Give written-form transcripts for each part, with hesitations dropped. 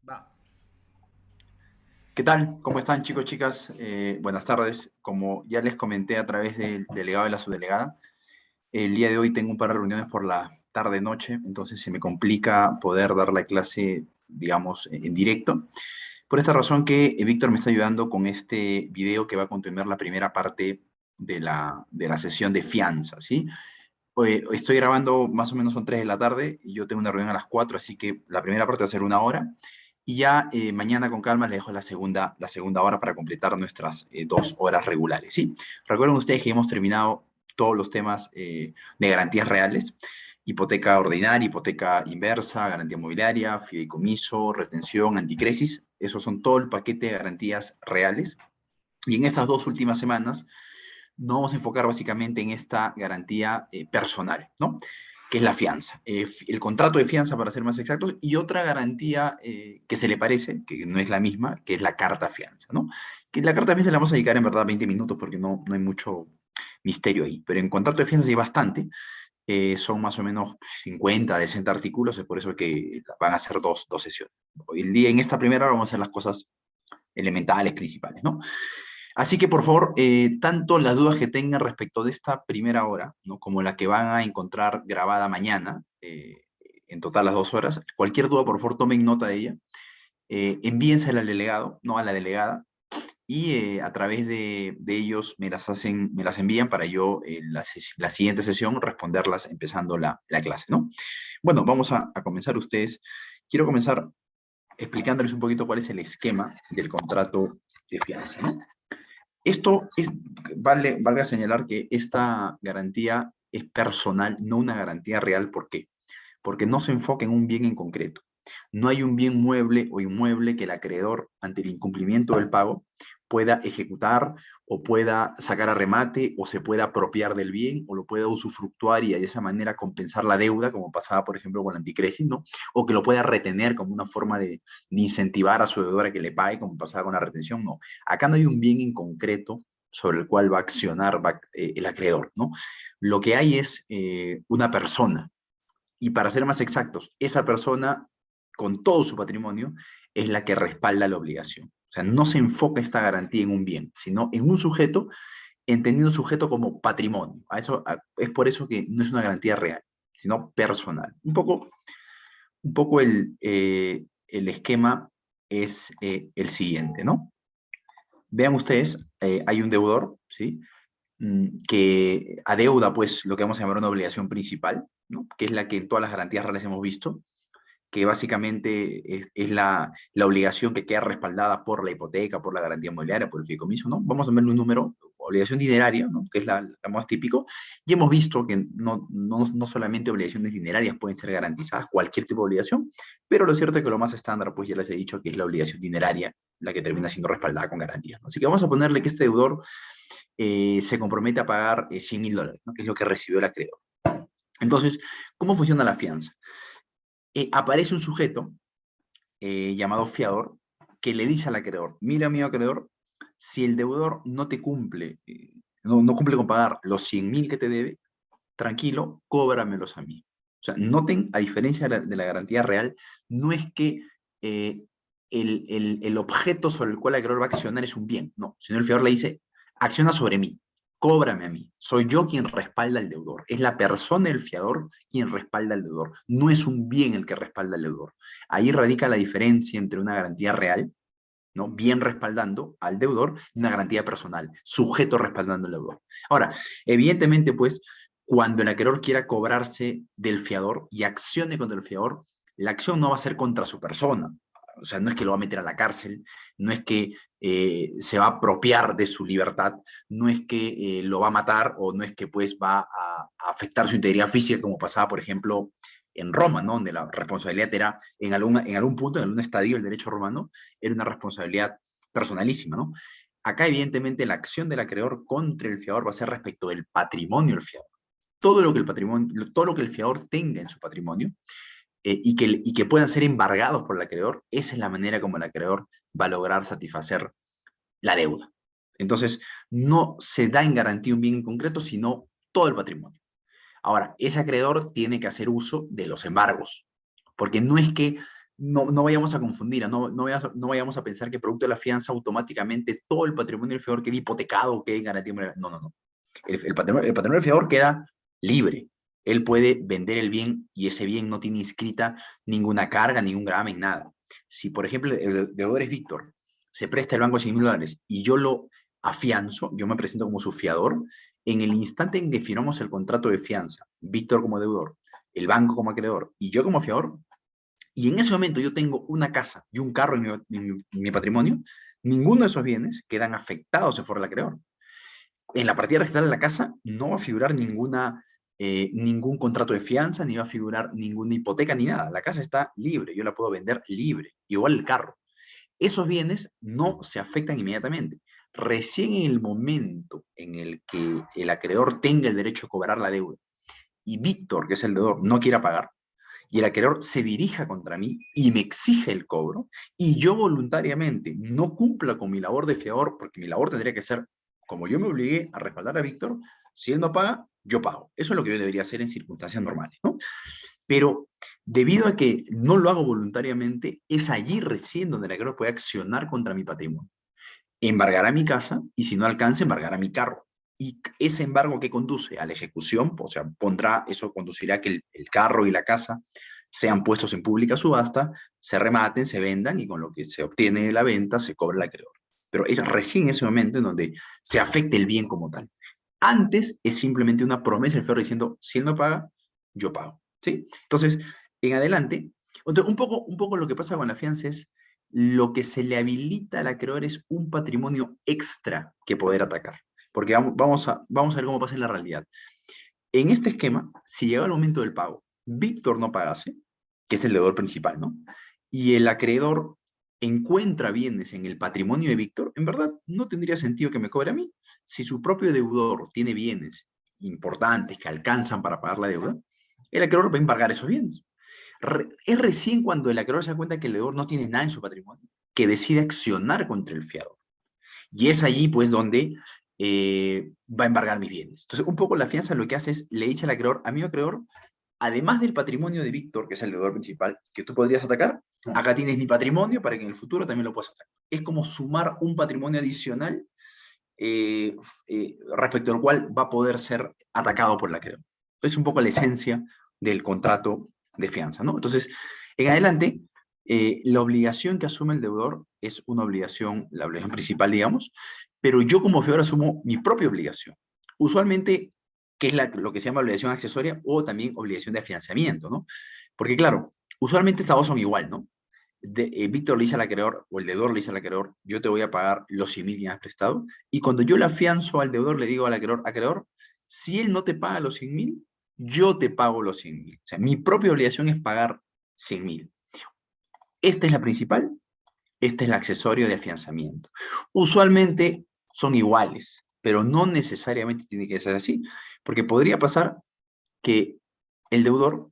Va. ¿Qué tal? ¿Cómo están, chicos, chicas? Buenas tardes. Como ya les comenté a través del delegado y la subdelegada, el día de hoy tengo un par de reuniones por la tarde-noche, entonces se me complica poder dar la clase, digamos, en directo. Por esta razón que Víctor me está ayudando con este video que va a contener la primera parte de la sesión de fianza, ¿sí? Estoy grabando más o menos son 3 de la tarde y yo tengo una reunión a las 4, así que la primera parte va a ser 1 hora. Y ya mañana con calma les dejo la segunda hora para completar nuestras 2 horas regulares, ¿sí? Recuerden ustedes que hemos terminado todos los temas de garantías reales: hipoteca ordinaria, hipoteca inversa, garantía mobiliaria, fideicomiso, retención, anticresis. Esos son todo el paquete de garantías reales. Y en estas 2 últimas semanas nos vamos a enfocar básicamente en esta garantía personal, ¿no? Que es la fianza. El contrato de fianza, para ser más exactos, y otra garantía que se le parece, que no es la misma, que es la carta fianza, ¿no? Que la carta fianza la vamos a dedicar en verdad 20 minutos porque no hay mucho misterio ahí. Pero en contrato de fianza sí hay bastante. Son más o menos 50, 60 artículos, es por eso que van a ser dos sesiones. Hoy día, en esta primera hora, vamos a hacer las cosas elementales, principales, ¿no? Así que, por favor, tanto las dudas que tengan respecto de esta primera hora, ¿no? Como la que van a encontrar grabada mañana, en total las 2 horas, cualquier duda, por favor, tomen nota de ella, envíensela al delegado, no a la delegada, y a través de ellos me las envían para yo la siguiente sesión responderlas empezando la clase, ¿no? Bueno, vamos a comenzar ustedes. Quiero comenzar explicándoles un poquito cuál es el esquema del contrato de fianza, ¿no? Esto es, valga señalar que esta garantía es personal, no una garantía real. ¿Por qué? Porque no se enfoca en un bien en concreto. No hay un bien mueble o inmueble que el acreedor, ante el incumplimiento del pago, pueda ejecutar o pueda sacar a remate o se pueda apropiar del bien o lo pueda usufructuar y de esa manera compensar la deuda, como pasaba, por ejemplo, con la anticresis, ¿no? O que lo pueda retener como una forma de incentivar a su deudor a que le pague, como pasaba con la retención, no. Acá no hay un bien en concreto sobre el cual va a accionar el acreedor, ¿no? Lo que hay es una persona, y para ser más exactos, esa persona, con todo su patrimonio, es la que respalda la obligación. O sea, no se enfoca esta garantía en un bien, sino en un sujeto, entendiendo sujeto como patrimonio. Es por eso que no es una garantía real, sino personal. Un poco el esquema es el siguiente, ¿no? Vean ustedes, hay un deudor, ¿sí? Que adeuda, pues, lo que vamos a llamar una obligación principal, ¿no? Que es la que en todas las garantías reales hemos visto, que básicamente es la obligación que queda respaldada por la hipoteca, por la garantía inmobiliaria, por el fideicomiso, ¿no? Vamos a verle un número: obligación dineraria, ¿no? Que es la más típico, y hemos visto que no solamente obligaciones dinerarias pueden ser garantizadas, cualquier tipo de obligación, pero lo cierto es que lo más estándar, pues ya les he dicho que es la obligación dineraria, la que termina siendo respaldada con garantías, ¿no? Así que vamos a ponerle que este deudor se compromete a pagar $100.000, ¿no? Que es lo que recibió el acreedor. Entonces, ¿cómo funciona la fianza? Aparece un sujeto llamado fiador que le dice al acreedor: mira, amigo acreedor, si el deudor no te cumple, no cumple con pagar los 100.000 que te debe, tranquilo, cóbramelos a mí. O sea, noten, a diferencia de la garantía real, no es que eh, el objeto sobre el cual el acreedor va a accionar es un bien, no, sino el fiador le dice: acciona sobre mí, cóbrame a mí, soy yo quien respalda al deudor, es la persona del fiador quien respalda al deudor, no es un bien el que respalda al deudor. Ahí radica la diferencia entre una garantía real, ¿no? Bien respaldando al deudor, y una garantía personal, sujeto respaldando al deudor. Ahora, evidentemente, pues, cuando el acreedor quiera cobrarse del fiador y accione contra el fiador, la acción no va a ser contra su persona. O sea, no es que lo va a meter a la cárcel, no es que se va a apropiar de su libertad, no es que lo va a matar, o no es que pues va a afectar su integridad física, como pasaba, por ejemplo, en Roma, ¿no? Donde la responsabilidad era, en algún punto, en algún estadio del derecho romano, era una responsabilidad personalísima, ¿no? Acá, evidentemente, la acción del acreedor contra el fiador va a ser respecto del patrimonio del fiador. Todo lo que el fiador tenga en su patrimonio, y que puedan ser embargados por el acreedor, esa es la manera como el acreedor va a lograr satisfacer la deuda. Entonces, no se da en garantía un bien en concreto, sino todo el patrimonio. Ahora, ese acreedor tiene que hacer uso de los embargos, porque no es que no vayamos a confundir, no vayamos a pensar que producto de la fianza automáticamente todo el patrimonio del fiador queda hipotecado, queda en garantía. No. El patrimonio del fiador queda libre. Él puede vender el bien y ese bien no tiene inscrita ninguna carga, ningún gravamen, nada. Si, por ejemplo, el deudor es Víctor, se presta el banco $100.000 y yo lo afianzo, yo me presento como su fiador, en el instante en que firmamos el contrato de fianza, Víctor como deudor, el banco como acreedor y yo como fiador, y en ese momento yo tengo una casa y un carro en mi patrimonio, ninguno de esos bienes quedan afectados en favor del acreedor. En la partida registral de la casa no va a figurar ningún contrato de fianza, ni va a figurar ninguna hipoteca, ni nada. La casa está libre, yo la puedo vender libre, igual el carro. Esos bienes no se afectan inmediatamente. Recién en el momento en el que el acreedor tenga el derecho a cobrar la deuda y Víctor, que es el deudor, no quiera pagar, y el acreedor se dirija contra mí y me exige el cobro, y yo voluntariamente no cumpla con mi labor de fiador, porque mi labor tendría que ser, como yo me obligué a respaldar a Víctor, si él no paga, yo pago. Eso es lo que yo debería hacer en circunstancias normales, ¿no? Pero debido a que no lo hago voluntariamente, es allí recién donde el acreedor puede accionar contra mi patrimonio. Embargará mi casa y si no alcanza, embargará mi carro. Y ese embargo que conduce a la ejecución, o sea, eso conducirá a que el carro y la casa sean puestos en pública subasta, se rematen, se vendan y con lo que se obtiene de la venta se cobra el acreedor. Pero es recién ese momento en donde se afecta el bien como tal. Antes es simplemente una promesa del fiador diciendo, si él no paga, yo pago. ¿Sí? Entonces, en adelante, un poco lo que pasa con la fianza es lo que se le habilita al acreedor es un patrimonio extra que poder atacar. Porque vamos a ver cómo pasa en la realidad. En este esquema, si llega el momento del pago, Víctor no pagase, que es el deudor principal, ¿no? Y el acreedor encuentra bienes en el patrimonio de Víctor, en verdad no tendría sentido que me cobre a mí. Si su propio deudor tiene bienes importantes que alcanzan para pagar la deuda, el acreedor va a embargar esos bienes. Es recién cuando el acreedor se da cuenta que el deudor no tiene nada en su patrimonio que decide accionar contra el fiador. Y es allí, pues, donde va a embargar mis bienes. Entonces, un poco la fianza lo que hace es, le dice al acreedor, a mi acreedor, además del patrimonio de Víctor, que es el deudor principal, que tú podrías atacar, acá tienes mi patrimonio para que en el futuro también lo puedas atacar. Es como sumar un patrimonio adicional respecto al cual va a poder ser atacado por el acreedor. Es un poco la esencia del contrato de fianza, ¿no? Entonces, en adelante, la obligación que asume el deudor es una obligación, la obligación principal, digamos, pero yo como fiador asumo mi propia obligación. Usualmente, que es lo que se llama obligación accesoria o también obligación de afianzamiento, ¿no? Porque claro, usualmente estas dos son igual, ¿no? Víctor le dice al acreedor, o el deudor le dice al acreedor, yo te voy a pagar los 100.000 que me has prestado, y cuando yo le afianzo al deudor, le digo al acreedor, si él no te paga los 100.000, yo te pago los 100.000. O sea, mi propia obligación es pagar 100.000. Esta es la principal, este es el accesorio de afianzamiento. Usualmente son iguales, pero no necesariamente tiene que ser así, porque podría pasar que el deudor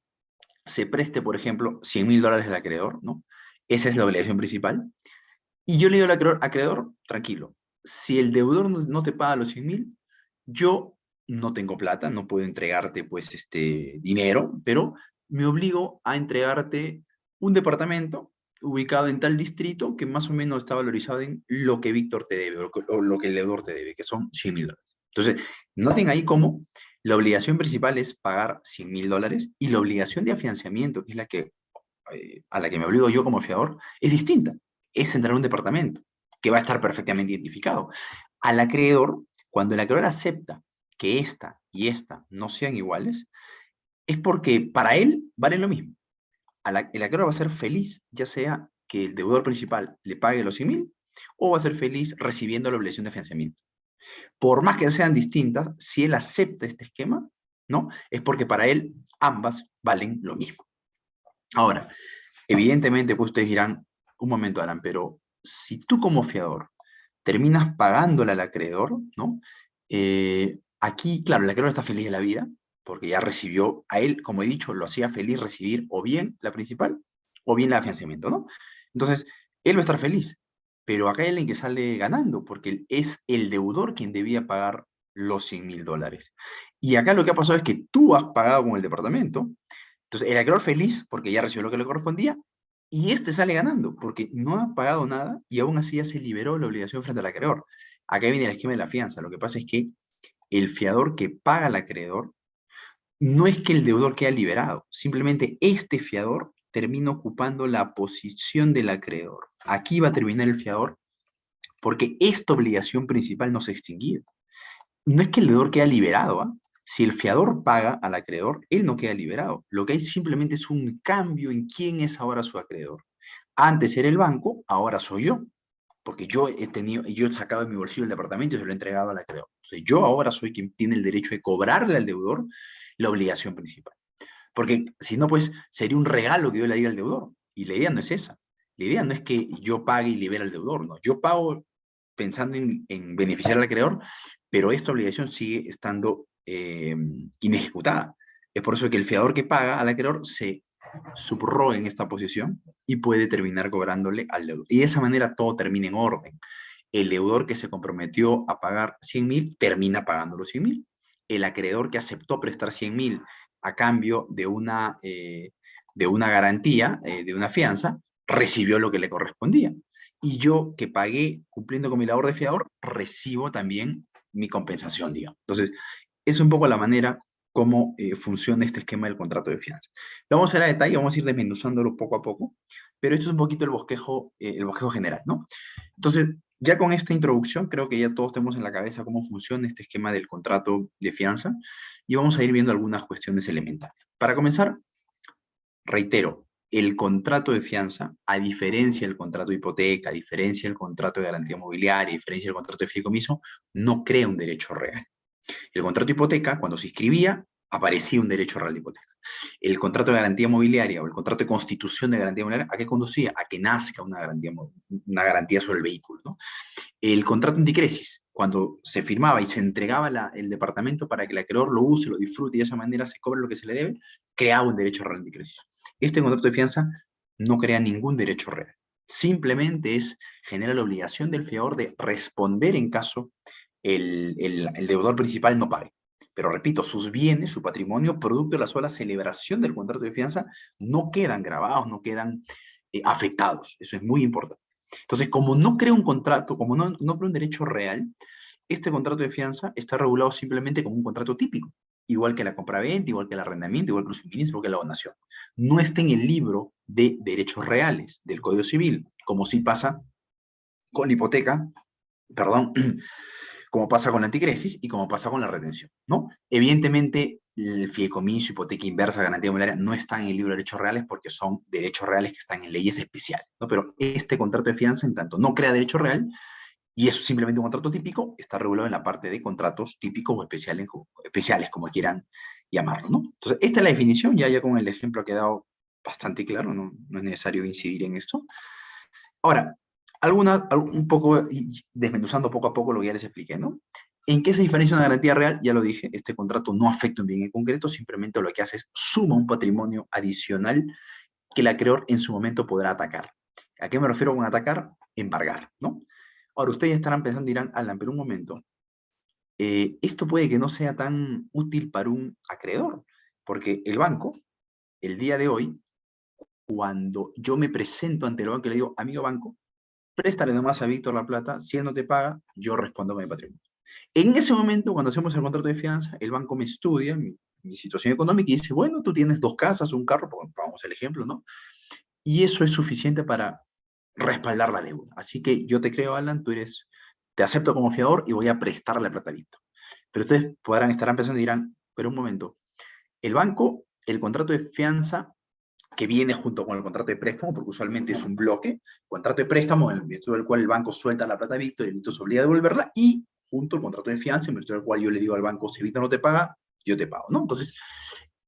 se preste, por ejemplo, $100.000 del acreedor, ¿no? Esa es la obligación principal. Y yo le digo al acreedor, tranquilo, si el deudor no te paga los 100.000, yo no tengo plata, no puedo entregarte pues dinero, pero me obligo a entregarte un departamento ubicado en tal distrito que más o menos está valorizado en lo que Víctor te debe o lo que el deudor te debe, que son $100.000. Entonces, noten ahí cómo la obligación principal es pagar $100.000 y la obligación de afianzamiento, que es a la que me obligo yo como fiador, es distinta. Es entrar a un departamento que va a estar perfectamente identificado. Al acreedor, cuando el acreedor acepta que esta y esta no sean iguales, es porque para él valen lo mismo. El acreedor va a ser feliz, ya sea que el deudor principal le pague los 100.000 o va a ser feliz recibiendo la obligación de financiamiento. Por más que sean distintas, si él acepta este esquema, ¿no? Es porque para él ambas valen lo mismo. Ahora, evidentemente, pues ustedes dirán, un momento, Alan, pero si tú como fiador terminas pagándole al acreedor, ¿no? Aquí, claro, el acreedor está feliz de la vida, porque ya recibió a él, como he dicho, lo hacía feliz recibir o bien la principal o bien el afianzamiento, ¿no? Entonces, él va a estar feliz, pero acá hay alguien que sale ganando, porque es el deudor quien debía pagar los $100.000. Y acá lo que ha pasado es que tú has pagado con el departamento, entonces el acreedor feliz porque ya recibió lo que le correspondía Y este sale ganando, porque no ha pagado nada y aún así ya se liberó la obligación frente al acreedor. Acá viene el esquema de la fianza. Lo que pasa es que el fiador que paga al acreedor no es que el deudor quede liberado, simplemente este fiador termina ocupando la posición del acreedor. Aquí va a terminar el fiador porque esta obligación principal no se ha extinguido. No es que el deudor queda liberado, ¿ah? Si el fiador paga al acreedor, él no queda liberado. Lo que hay simplemente es un cambio en quién es ahora su acreedor. Antes era el banco, ahora soy yo. Porque yo he sacado de mi bolsillo el departamento y se lo he entregado al acreedor. Entonces, yo ahora soy quien tiene el derecho de cobrarle al deudor la obligación principal. Porque si no, pues sería un regalo que yo le diera al deudor. Y la idea no es esa. La idea no es que yo pague y libere al deudor, no. Yo pago pensando en beneficiar al acreedor, pero esta obligación sigue estando inejecutada. Es por eso que el fiador que paga al acreedor se subroga en esta posición y puede terminar cobrándole al deudor. Y de esa manera todo termina en orden. El deudor que se comprometió a pagar 100.000 termina pagando los 100.000. El acreedor que aceptó prestar 100.000 a cambio de una garantía, de una fianza, recibió lo que le correspondía. Y yo que pagué cumpliendo con mi labor de fiador, recibo también mi compensación, digamos. Entonces, es un poco la manera cómo funciona este esquema del contrato de fianza. Lo vamos a ver a detalle, vamos a ir desmenuzándolo poco a poco, pero esto es un poquito el bosquejo general, ¿no? Entonces, ya con esta introducción, creo que ya todos tenemos en la cabeza cómo funciona este esquema del contrato de fianza y vamos a ir viendo algunas cuestiones elementales. Para comenzar, reitero, el contrato de fianza, a diferencia del contrato de hipoteca, a diferencia del contrato de garantía mobiliaria, a diferencia del contrato de fideicomiso, no crea un derecho real. El contrato de hipoteca, cuando se inscribía, aparecía un derecho real de hipoteca. El contrato de garantía mobiliaria o el contrato de constitución de garantía mobiliaria, ¿a qué conducía? A que nazca una garantía sobre el vehículo, ¿no? El contrato anticresis, cuando se firmaba y se entregaba el departamento para que el acreedor lo use, lo disfrute y de esa manera se cobre lo que se le debe, creaba un derecho real anticresis. Este contrato de fianza no crea ningún derecho real. Simplemente genera la obligación del fiador de responder en caso el deudor principal no pague. Pero repito, sus bienes, su patrimonio, producto de la sola celebración del contrato de fianza, no quedan grabados, no quedan afectados. Eso es muy importante. Entonces, como no crea un contrato, como no crea un derecho real, este contrato de fianza está regulado simplemente como un contrato típico, igual que la compraventa, igual que el arrendamiento, igual que el suministro, igual que la donación. No está en el libro de derechos reales del Código Civil, como sí pasa con la hipoteca, perdón, como pasa con la anticresis y como pasa con la retención, ¿no? Evidentemente, el fideicomiso, hipoteca inversa, garantía mobiliaria no están en el libro de derechos reales porque son derechos reales que están en leyes especiales, ¿no? Pero este contrato de fianza, en tanto no crea derecho real, y es simplemente un contrato típico, está regulado en la parte de contratos típicos o especiales, como quieran llamarlo, ¿no? Entonces, esta es la definición, ya con el ejemplo ha quedado bastante claro, no es necesario incidir en esto. Ahora, un poco, desmenuzando poco a poco lo que ya les expliqué, ¿no? ¿En qué se diferencia una garantía real? Ya lo dije, este contrato no afecta un bien en concreto, simplemente lo que hace es suma un patrimonio adicional que el acreedor en su momento podrá atacar. ¿A qué me refiero con atacar? Embargar, ¿no? Ahora, ustedes estarán pensando, dirán, Alan, pero un momento, esto puede que no sea tan útil para un acreedor, porque el banco, el día de hoy, cuando yo me presento ante el banco y le digo, amigo banco, préstale nomás a Víctor la plata, si él no te paga, yo respondo con mi patrimonio. En ese momento, cuando hacemos el contrato de fianza, el banco me estudia mi situación económica y dice, bueno, tú tienes 2 casas, un carro, vamos al ejemplo, ¿no? Y eso es suficiente para respaldar la deuda. Así que yo te creo, Alan, te acepto como fiador y voy a prestar la plata a Víctor. Pero ustedes estarán pensando y dirán, pero un momento, el banco, el contrato de fianza que viene junto con el contrato de préstamo, porque usualmente es un bloque, contrato de préstamo en virtud del cual el banco suelta la plata a Víctor y Víctor se obliga a devolverla, y junto al contrato de fianza, en virtud del cual yo le digo al banco, si Víctor no te paga, yo te pago, ¿no? Entonces,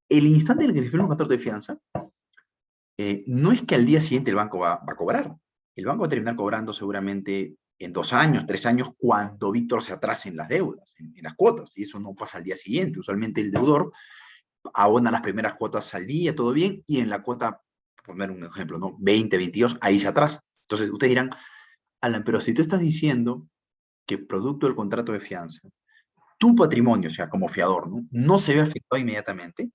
el instante en el que se firma un contrato de fianza, no es que al día siguiente el banco va a cobrar. El banco va a terminar cobrando seguramente en 2 años, 3 años, cuando Víctor se atrase en las deudas, en las cuotas, y eso no pasa al día siguiente. Usualmente el deudor abona las primeras cuotas al día, todo bien, y en la cuota, por poner un ejemplo, ¿no? 20, 22, ahí se atrasa. Entonces ustedes dirán, Alan, pero si tú estás diciendo que producto del contrato de fianza, tu patrimonio, o sea, como fiador, ¿no? No se ve afectado inmediatamente,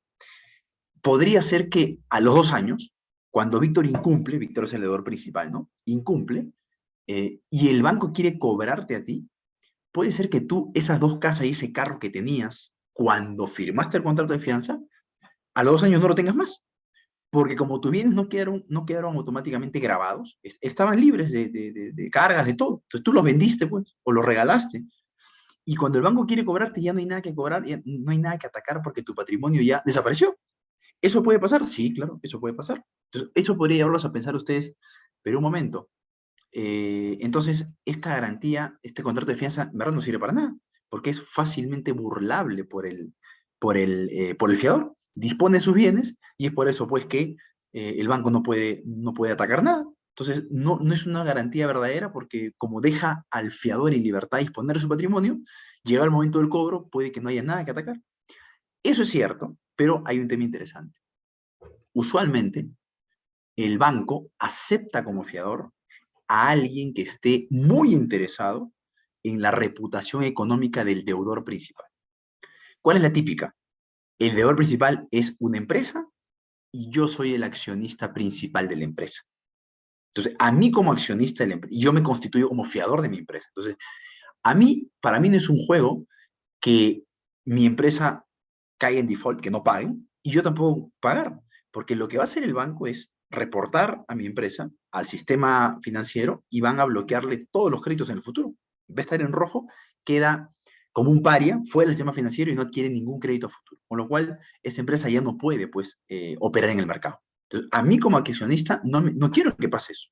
podría ser que a los 2 años Cuando Víctor incumple, Víctor es el deudor principal, ¿no? Incumple, y el banco quiere cobrarte a ti, puede ser que tú esas 2 casas y ese carro que tenías cuando firmaste el contrato de fianza, a los 2 años no lo tengas más. Porque como tus bienes no quedaron automáticamente grabados, estaban libres de cargas, de todo. Entonces tú los vendiste, pues, o los regalaste. Y cuando el banco quiere cobrarte, ya no hay nada que cobrar, ya no hay nada que atacar porque tu patrimonio ya desapareció. ¿Eso puede pasar? Sí, claro, eso puede pasar. Entonces, eso podría llevarlos a pensar ustedes, pero un momento, entonces esta garantía, este contrato de fianza, en verdad no sirve para nada, porque es fácilmente burlable por el fiador. Dispone de sus bienes y es por eso pues que el banco no puede atacar nada. Entonces, no es una garantía verdadera porque como deja al fiador en libertad disponer de su patrimonio, llega el momento del cobro, puede que no haya nada que atacar. Eso es cierto, pero hay un tema interesante. Usualmente, el banco acepta como fiador a alguien que esté muy interesado en la reputación económica del deudor principal. ¿Cuál es la típica? El deudor principal es una empresa y yo soy el accionista principal de la empresa. Entonces, a mí como accionista de la empresa, yo me constituyo como fiador de mi empresa. Entonces, para mí no es un juego que mi empresa caiga en default, que no paguen, y yo tampoco pagar, porque lo que va a hacer el banco es reportar a mi empresa, al sistema financiero, y van a bloquearle todos los créditos en el futuro. Va a estar en rojo, queda como un paria fuera del sistema financiero y no adquiere ningún crédito a futuro, con lo cual esa empresa ya no puede pues, operar en el mercado. Entonces, a mí como accionista no quiero que pase eso.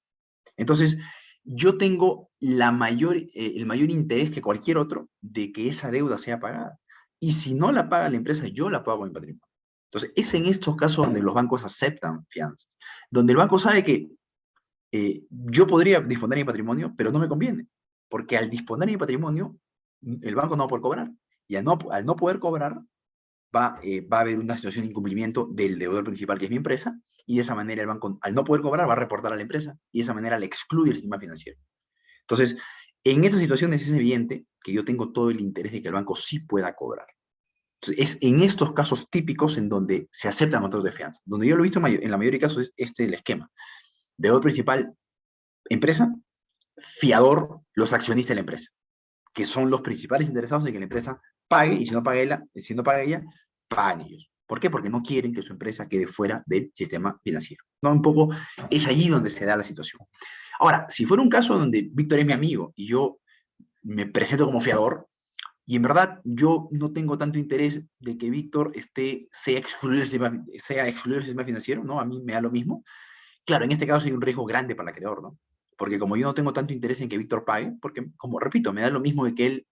Entonces, yo tengo el mayor interés que cualquier otro de que esa deuda sea pagada. Y si no la paga la empresa, yo la pago en patrimonio. Entonces, es en estos casos donde los bancos aceptan fianzas, donde el banco sabe que yo podría disponer de mi patrimonio, pero no me conviene, porque al disponer de mi patrimonio, el banco no va a poder cobrar. Y al no poder cobrar, va a haber una situación de incumplimiento del deudor principal, que es mi empresa, y de esa manera el banco, al no poder cobrar, va a reportar a la empresa, y de esa manera le excluye el sistema financiero. Entonces, en esas situaciones es evidente que yo tengo todo el interés de que el banco sí pueda cobrar. Entonces, es en estos casos típicos en donde se aceptan contratos de fianza. Donde yo lo he visto en la mayoría de casos es el esquema. Deudor principal, empresa, fiador, los accionistas de la empresa, que son los principales interesados en que la empresa pague, y si no paga ella, pagan ellos. ¿Por qué? Porque no quieren que su empresa quede fuera del sistema financiero. ¿No? Un poco es allí donde se da la situación. Ahora, si fuera un caso donde Víctor es mi amigo y yo me presento como fiador, y en verdad yo no tengo tanto interés de que Víctor sea excluido del sistema financiero, ¿no? A mí me da lo mismo. Claro, en este caso hay un riesgo grande para el acreedor, ¿no? Porque como yo no tengo tanto interés en que Víctor pague, porque, como repito, me da lo mismo de que él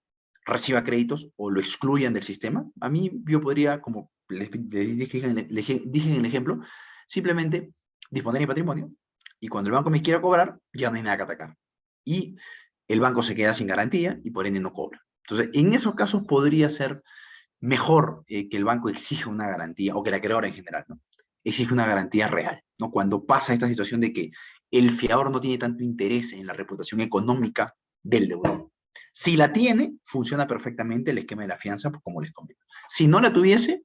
reciba créditos o lo excluyan del sistema, a mí yo podría, como les dije en el ejemplo, simplemente disponer mi patrimonio y cuando el banco me quiera cobrar, ya no hay nada que atacar. Y el banco se queda sin garantía y por ende no cobra. Entonces, en esos casos podría ser mejor que el banco exija una garantía, o que la acreedora en general, ¿no? Exige una garantía real, ¿no? Cuando pasa esta situación de que el fiador no tiene tanto interés en la reputación económica del deudor. Si la tiene, funciona perfectamente el esquema de la fianza, pues, como les comento. Si no la tuviese,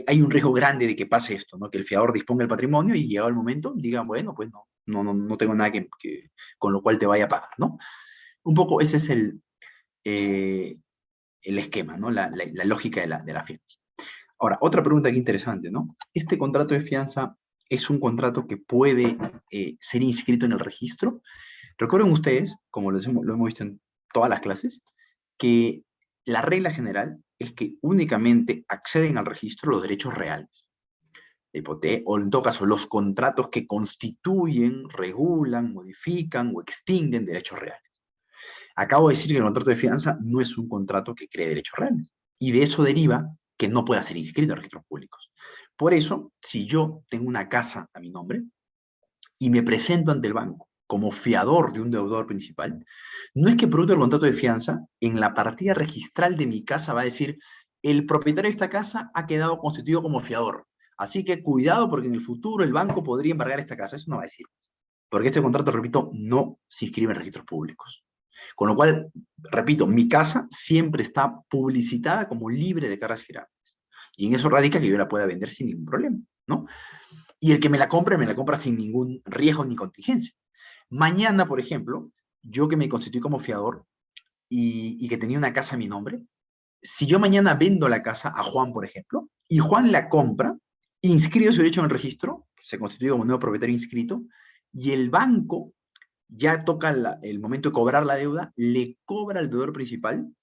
hay un riesgo grande de que pase esto, ¿no? Que el fiador disponga el patrimonio y llegado el momento diga, bueno, pues no tengo nada con lo cual te vaya a pagar, ¿no? Un poco ese es eh, el esquema, ¿no? La lógica de la fianza. Ahora, otra pregunta aquí interesante, ¿no? ¿Este contrato de fianza es un contrato que puede ser inscrito en el registro? Recuerden ustedes, como lo hemos visto en todas las clases, que la regla general es que únicamente acceden al registro los derechos reales, o en todo caso los contratos que constituyen, regulan, modifican o extinguen derechos reales. Acabo de decir que el contrato de fianza no es un contrato que cree derechos reales. Y de eso deriva que no pueda ser inscrito en registros públicos. Por eso, si yo tengo una casa a mi nombre y me presento ante el banco como fiador de un deudor principal, no es que producto del contrato de fianza, en la partida registral de mi casa va a decir, el propietario de esta casa ha quedado constituido como fiador. Así que cuidado porque en el futuro el banco podría embargar esta casa. Eso no va a decir. Porque este contrato, repito, no se inscribe en registros públicos. Con lo cual, repito, mi casa siempre está publicitada como libre de cargas girables. Y en eso radica que yo la pueda vender sin ningún problema, ¿no? Y el que me la compra sin ningún riesgo ni contingencia. Mañana, por ejemplo, yo que me constituí como fiador y que tenía una casa a mi nombre, si yo mañana vendo la casa a Juan, por ejemplo, y Juan la compra, inscribe su derecho en el registro, se constituye como nuevo propietario inscrito, y el banco ya toca el momento de cobrar la deuda, le cobra al deudor principal,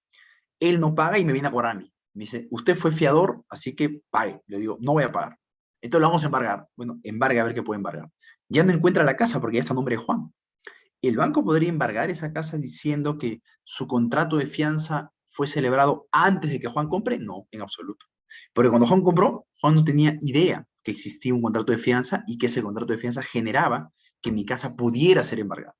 él no paga y me viene a cobrar a mí. Me dice, usted fue fiador, así que pague. Le digo, no voy a pagar. Entonces lo vamos a embargar. Bueno, embargue a ver qué puede embargar. Ya no encuentra la casa porque ya está a nombre de Juan. El banco podría embargar esa casa diciendo que su contrato de fianza fue celebrado antes de que Juan compre. No, en absoluto. Porque cuando Juan compró, Juan no tenía idea que existía un contrato de fianza y que ese contrato de fianza generaba que mi casa pudiera ser embargada.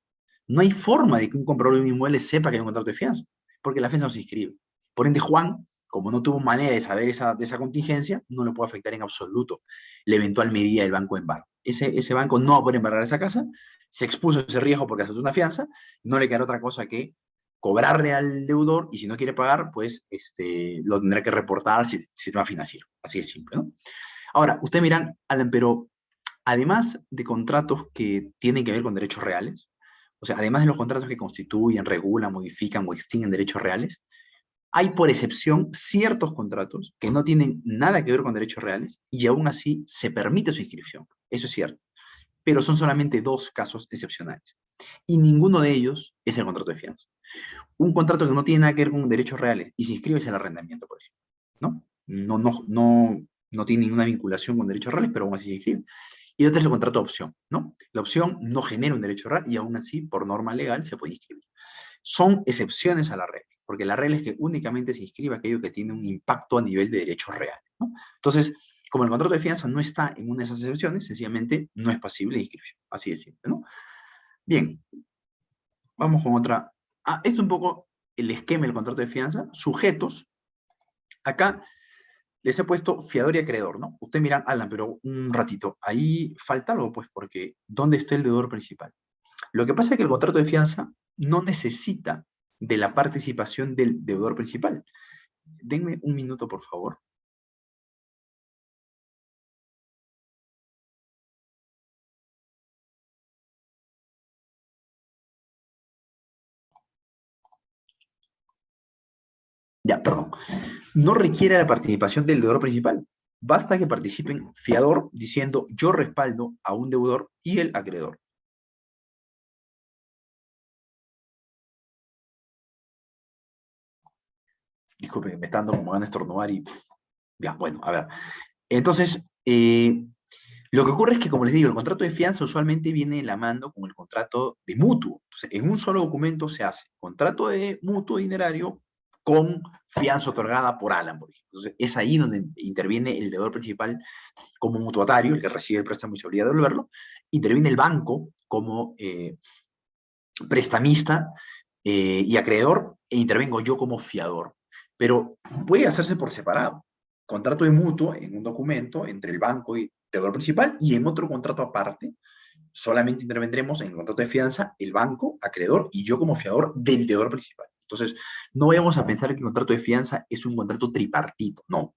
No hay forma de que un comprador de un inmueble sepa que hay un contrato de fianza, porque la fianza no se inscribe. Por ende, Juan, como no tuvo manera de saber de esa contingencia, no le puede afectar en absoluto la eventual medida del banco de embargo. Ese banco no va a poder embargar esa casa, se expuso a ese riesgo porque aceptó una fianza, no le queda otra cosa que cobrarle al deudor y si no quiere pagar, pues lo tendrá que reportar al sistema financiero. Así de simple, ¿no? Ahora, ustedes miran, Alan, pero además de contratos que tienen que ver con derechos reales, o sea, además de los contratos que constituyen, regulan, modifican o extinguen derechos reales, hay por excepción ciertos contratos que no tienen nada que ver con derechos reales y aún así se permite su inscripción. Eso es cierto. Pero son solamente dos casos excepcionales. Y ninguno de ellos es el contrato de fianza. Un contrato que no tiene nada que ver con derechos reales y se inscribe es el arrendamiento, por ejemplo. ¿No? No tiene ninguna vinculación con derechos reales, pero aún así se inscribe. Y otro es el contrato de opción, ¿no? La opción no genera un derecho real y aún así, por norma legal, se puede inscribir. Son excepciones a la regla, porque la regla es que únicamente se inscribe aquello que tiene un impacto a nivel de derechos reales, ¿no? Entonces, como el contrato de fianza no está en una de esas excepciones, sencillamente no es pasible de inscripción. Así de simple, ¿no? Bien, vamos con otra. Esto es un poco el esquema del contrato de fianza. Sujetos. Acá les he puesto fiador y acreedor, ¿no? Ustedes miran, Alan, pero un ratito, ahí falta algo, pues, porque ¿dónde está el deudor principal? Lo que pasa es que el contrato de fianza no necesita de la participación del deudor principal. Denme un minuto, por favor. Ya, perdón. No requiere la participación del deudor principal. Basta que participen fiador diciendo yo respaldo a un deudor y el acreedor. Disculpen, me está dando como ganas de estornudar y... Ya, bueno, a ver. Entonces, lo que ocurre es que, como les digo, el contrato de fianza usualmente viene de la mano con el contrato de mutuo. Entonces, en un solo documento se hace contrato de mutuo dinerario con fianza otorgada por Alan, por ejemplo. Entonces, es ahí donde interviene el deudor principal como mutuatario, el que recibe el préstamo y se obliga a devolverlo. Interviene el banco como prestamista y acreedor, e intervengo yo como fiador. Pero puede hacerse por separado. Contrato de mutuo en un documento entre el banco y el deudor principal y en otro contrato aparte solamente intervendremos en el contrato de fianza el banco, acreedor y yo como fiador del deudor principal. Entonces, no vayamos a pensar que el contrato de fianza es un contrato tripartito, no.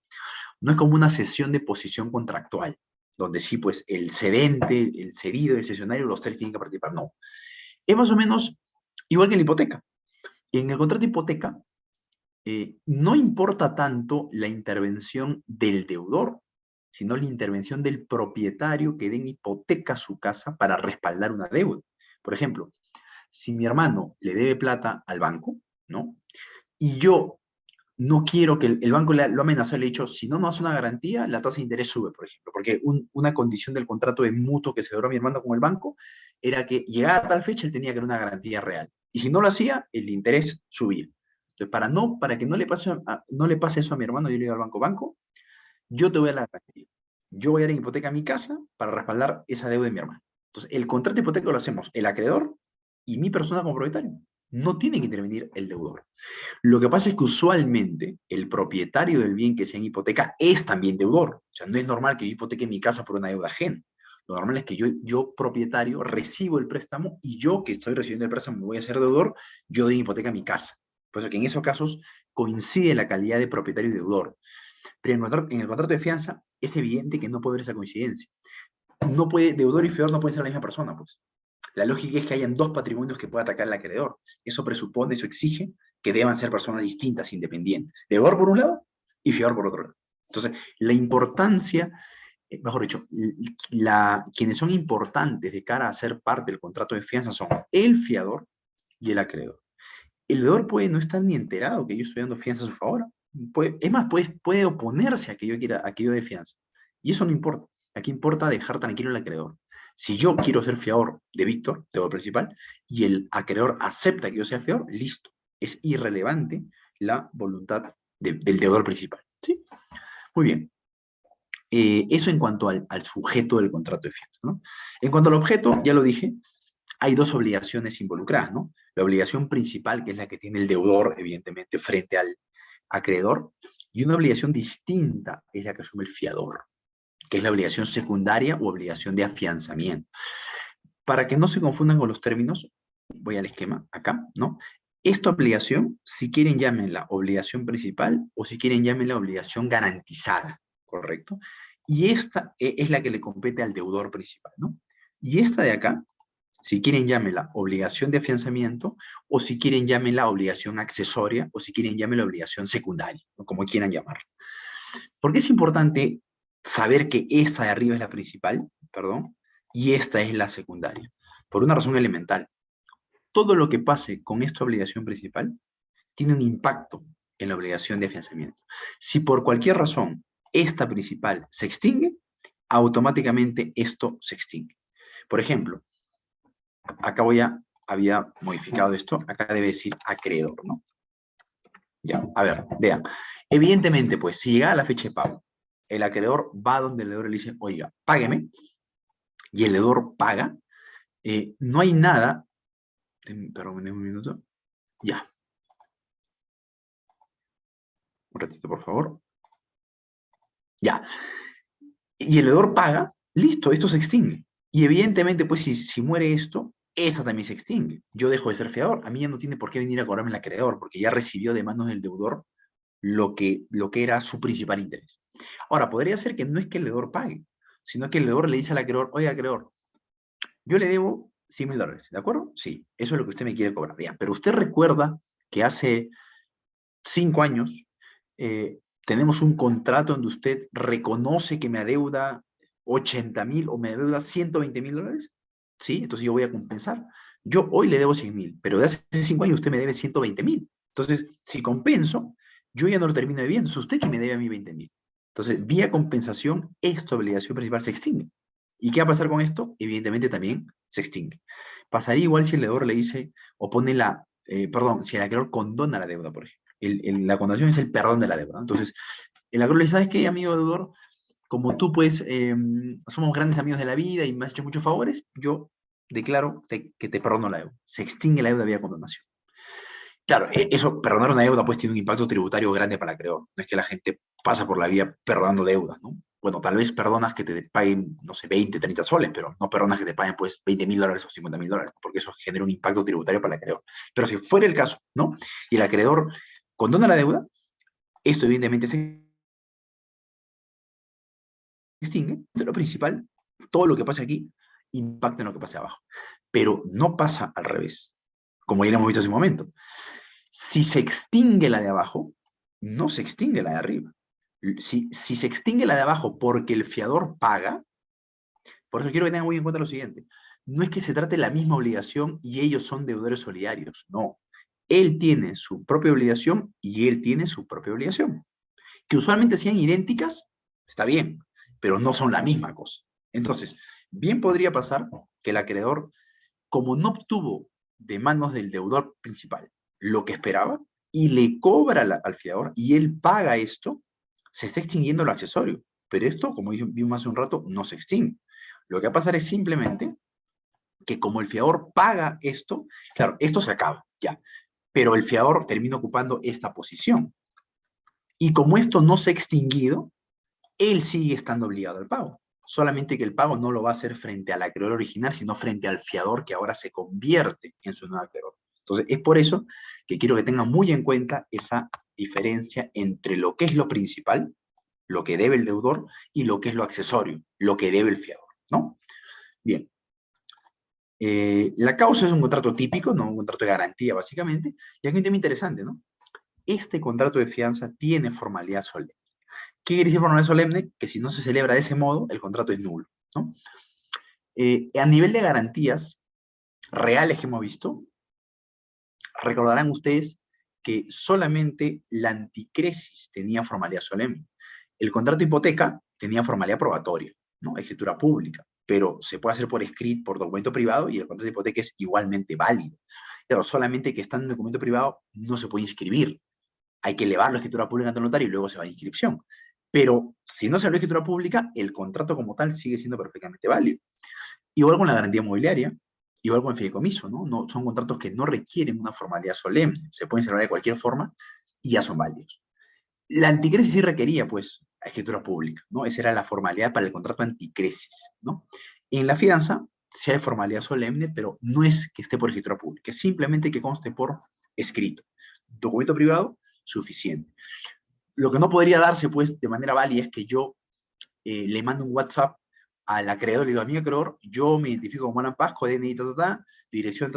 No es como una cesión de posición contractual, donde sí, pues el cedente, el cedido, el cesionario, los tres tienen que participar, no. Es más o menos igual que en la hipoteca. En el contrato de hipoteca, no importa tanto la intervención del deudor, sino la intervención del propietario que den hipoteca a su casa para respaldar una deuda. Por ejemplo, si mi hermano le debe plata al banco, ¿no? Y yo no quiero que el banco lo amenazó, le ha dicho, si no nos hace una garantía, la tasa de interés sube, por ejemplo, porque una condición del contrato de mutuo que se logró mi hermano con el banco era que llegada a tal fecha él tenía que dar una garantía real. Y si no lo hacía, el interés subía. Entonces, para que no le pase eso a mi hermano, yo le digo al banco, banco, yo te voy a dar la garantía. Yo voy a dar en hipoteca a mi casa para respaldar esa deuda de mi hermano. Entonces, el contrato de hipoteca lo hacemos el acreedor y mi persona como propietario. No tiene que intervenir el deudor. Lo que pasa es que usualmente el propietario del bien que sea en hipoteca es también deudor. O sea, no es normal que yo hipoteque mi casa por una deuda ajena. Lo normal es que yo propietario, recibo el préstamo y yo que estoy recibiendo el préstamo me voy a hacer deudor, yo doy hipoteca a mi casa. Por eso que en esos casos coincide la calidad de propietario y deudor. Pero en el contrato de fianza es evidente que no puede haber esa coincidencia. no puede, deudor y fiador no pueden ser la misma persona, pues. La lógica es que hayan dos patrimonios que pueda atacar el acreedor. Eso presupone, eso exige que deban ser personas distintas, independientes. Deudor por un lado y fiador por otro lado. Entonces, la importancia, mejor dicho, quienes son importantes de cara a ser parte del contrato de fianza son el fiador y el acreedor. El deudor puede no estar ni enterado que yo estoy dando fianza a su favor. Es más, puede oponerse a que yo quiera, a que yo dé fianza. Y eso no importa. Aquí importa dejar tranquilo al acreedor. Si yo quiero ser fiador de Víctor, deudor principal, y el acreedor acepta que yo sea fiador, listo. Es irrelevante la voluntad del deudor principal. ¿Sí? Muy bien. Eso en cuanto al sujeto del contrato de fianza, ¿no? En cuanto al objeto, ya lo dije, hay dos obligaciones involucradas, ¿no? La obligación principal, que es la que tiene el deudor, evidentemente, frente al acreedor, y una obligación distinta es la que asume el fiador, que es la obligación secundaria u obligación de afianzamiento. Para que no se confundan con los términos, voy al esquema acá, ¿no? Esta obligación, si quieren llámenla obligación principal o si quieren llámenla obligación garantizada, ¿correcto? Y esta es la que le compete al deudor principal, ¿no? Y esta de acá, si quieren llámenla obligación de afianzamiento o si quieren llámenla obligación accesoria o si quieren llámenla obligación secundaria, ¿no? Como quieran llamarla. ¿Por qué es importante saber que esta de arriba es la principal, perdón, y esta es la secundaria? Por una razón elemental. Todo lo que pase con esta obligación principal tiene un impacto en la obligación de afianzamiento. Si por cualquier razón esta principal se extingue, automáticamente esto se extingue. Por ejemplo, acá había modificado esto, acá debe decir acreedor, ¿no? Ya, a ver, vean. Evidentemente, pues, si llega la fecha de pago, el acreedor va donde el deudor le dice, oiga, págueme, y el deudor paga, no hay nada, perdón, un minuto, ya, un ratito, por favor, ya, y el deudor paga, listo, esto se extingue, y evidentemente, pues, si muere esto, esa también se extingue, yo dejo de ser fiador, a mí ya no tiene por qué venir a cobrarme el acreedor, porque ya recibió de manos del deudor lo que era su principal interés. Ahora, podría ser que no es que el deudor pague, sino que el deudor le dice al acreedor, oye, acreedor, yo le debo $100,000, ¿de acuerdo? Sí, eso es lo que usted me quiere cobrar. Bien, pero usted recuerda que hace 5 años tenemos un contrato donde usted reconoce que me adeuda 80,000 o me adeuda $120,000. Sí, entonces yo voy a compensar. Yo hoy le debo 100,000, pero de hace 5 años usted me debe 120,000. Entonces, si compenso, yo ya no lo termino debiendo, es usted que me debe a mí 20,000. Entonces, vía compensación, esta obligación principal se extingue. ¿Y qué va a pasar con esto? Evidentemente también se extingue. Pasaría igual si el deudor le dice, o pone perdón, si el acreedor condona la deuda, por ejemplo. La condonación es el perdón de la deuda. Entonces, el acreedor le dice, ¿sabes qué, amigo deudor? Como tú, pues, somos grandes amigos de la vida y me has hecho muchos favores, yo declaro que te perdono la deuda. Se extingue la deuda vía condonación. Claro, eso, perdonar una deuda, pues tiene un impacto tributario grande para el acreedor. No es que la gente pasa por la vida perdonando deudas, ¿no? Bueno, tal vez perdonas que te paguen, no sé, 20, 30 soles, pero no perdonas que te paguen, pues, $20,000 o $50,000, porque eso genera un impacto tributario para el acreedor. Pero si fuera el caso, ¿no? Y el acreedor condona la deuda, esto evidentemente se extingue. De lo principal, todo lo que pasa aquí impacta en lo que pasa abajo. Pero no pasa al revés, como ya lo hemos visto hace un momento. Si se extingue la de abajo, no se extingue la de arriba. Si se extingue la de abajo porque el fiador paga, por eso quiero que tengan muy en cuenta lo siguiente, no es que se trate de la misma obligación y ellos son deudores solidarios, no. Él tiene su propia obligación y él tiene su propia obligación. Que usualmente sean idénticas, está bien, pero no son la misma cosa. Entonces, bien podría pasar que el acreedor, como no obtuvo de manos del deudor principal lo que esperaba y le cobra al fiador y él paga esto, se está extinguiendo lo accesorio. Pero esto, como vimos hace un rato, no se extingue. Lo que va a pasar es simplemente que como el fiador paga esto, claro, esto se acaba, ya, pero el fiador termina ocupando esta posición. Y como esto no se ha extinguido, él sigue estando obligado al pago. Solamente que el pago no lo va a hacer frente al acreedor original, sino frente al fiador que ahora se convierte en su nuevo acreedor. Entonces, es por eso que quiero que tengan muy en cuenta esa diferencia entre lo que es lo principal, lo que debe el deudor, y lo que es lo accesorio, lo que debe el fiador. ¿no? Bien. La causa es un contrato típico, ¿no? Un contrato de garantía, básicamente. Y aquí hay un tema interesante, ¿no? Este contrato de fianza tiene formalidad solemne. ¿Qué quiere decir formalidad solemne? Que si no se celebra de ese modo, el contrato es nulo, ¿no? A nivel de garantías reales que hemos visto, recordarán ustedes que solamente la anticresis tenía formalidad solemne. El contrato de hipoteca tenía formalidad probatoria, ¿no? Escritura pública, pero se puede hacer por escrito, por documento privado, y el contrato de hipoteca es igualmente válido. Claro, solamente que estando en documento privado no se puede inscribir. Hay que elevar la escritura pública ante el notario y luego se va a inscripción. Pero si no se eleva escritura pública, el contrato como tal sigue siendo perfectamente válido. Igual con la garantía inmobiliaria, igual con el fideicomiso, ¿no? No son contratos que no requieren una formalidad solemne, se pueden celebrar de cualquier forma y ya son válidos. La anticresis sí requería, pues, escritura pública, ¿no? Esa era la formalidad para el contrato anticresis, ¿no? En la fianza sí hay formalidad solemne, pero no es que esté por escritura pública, es simplemente que conste por escrito. Documento privado, suficiente. Lo que no podría darse, pues, de manera válida es que yo le mando un WhatsApp al acreedor, le digo, amigo acreedor, yo me identifico como Alan Pasco, DNI, dirección,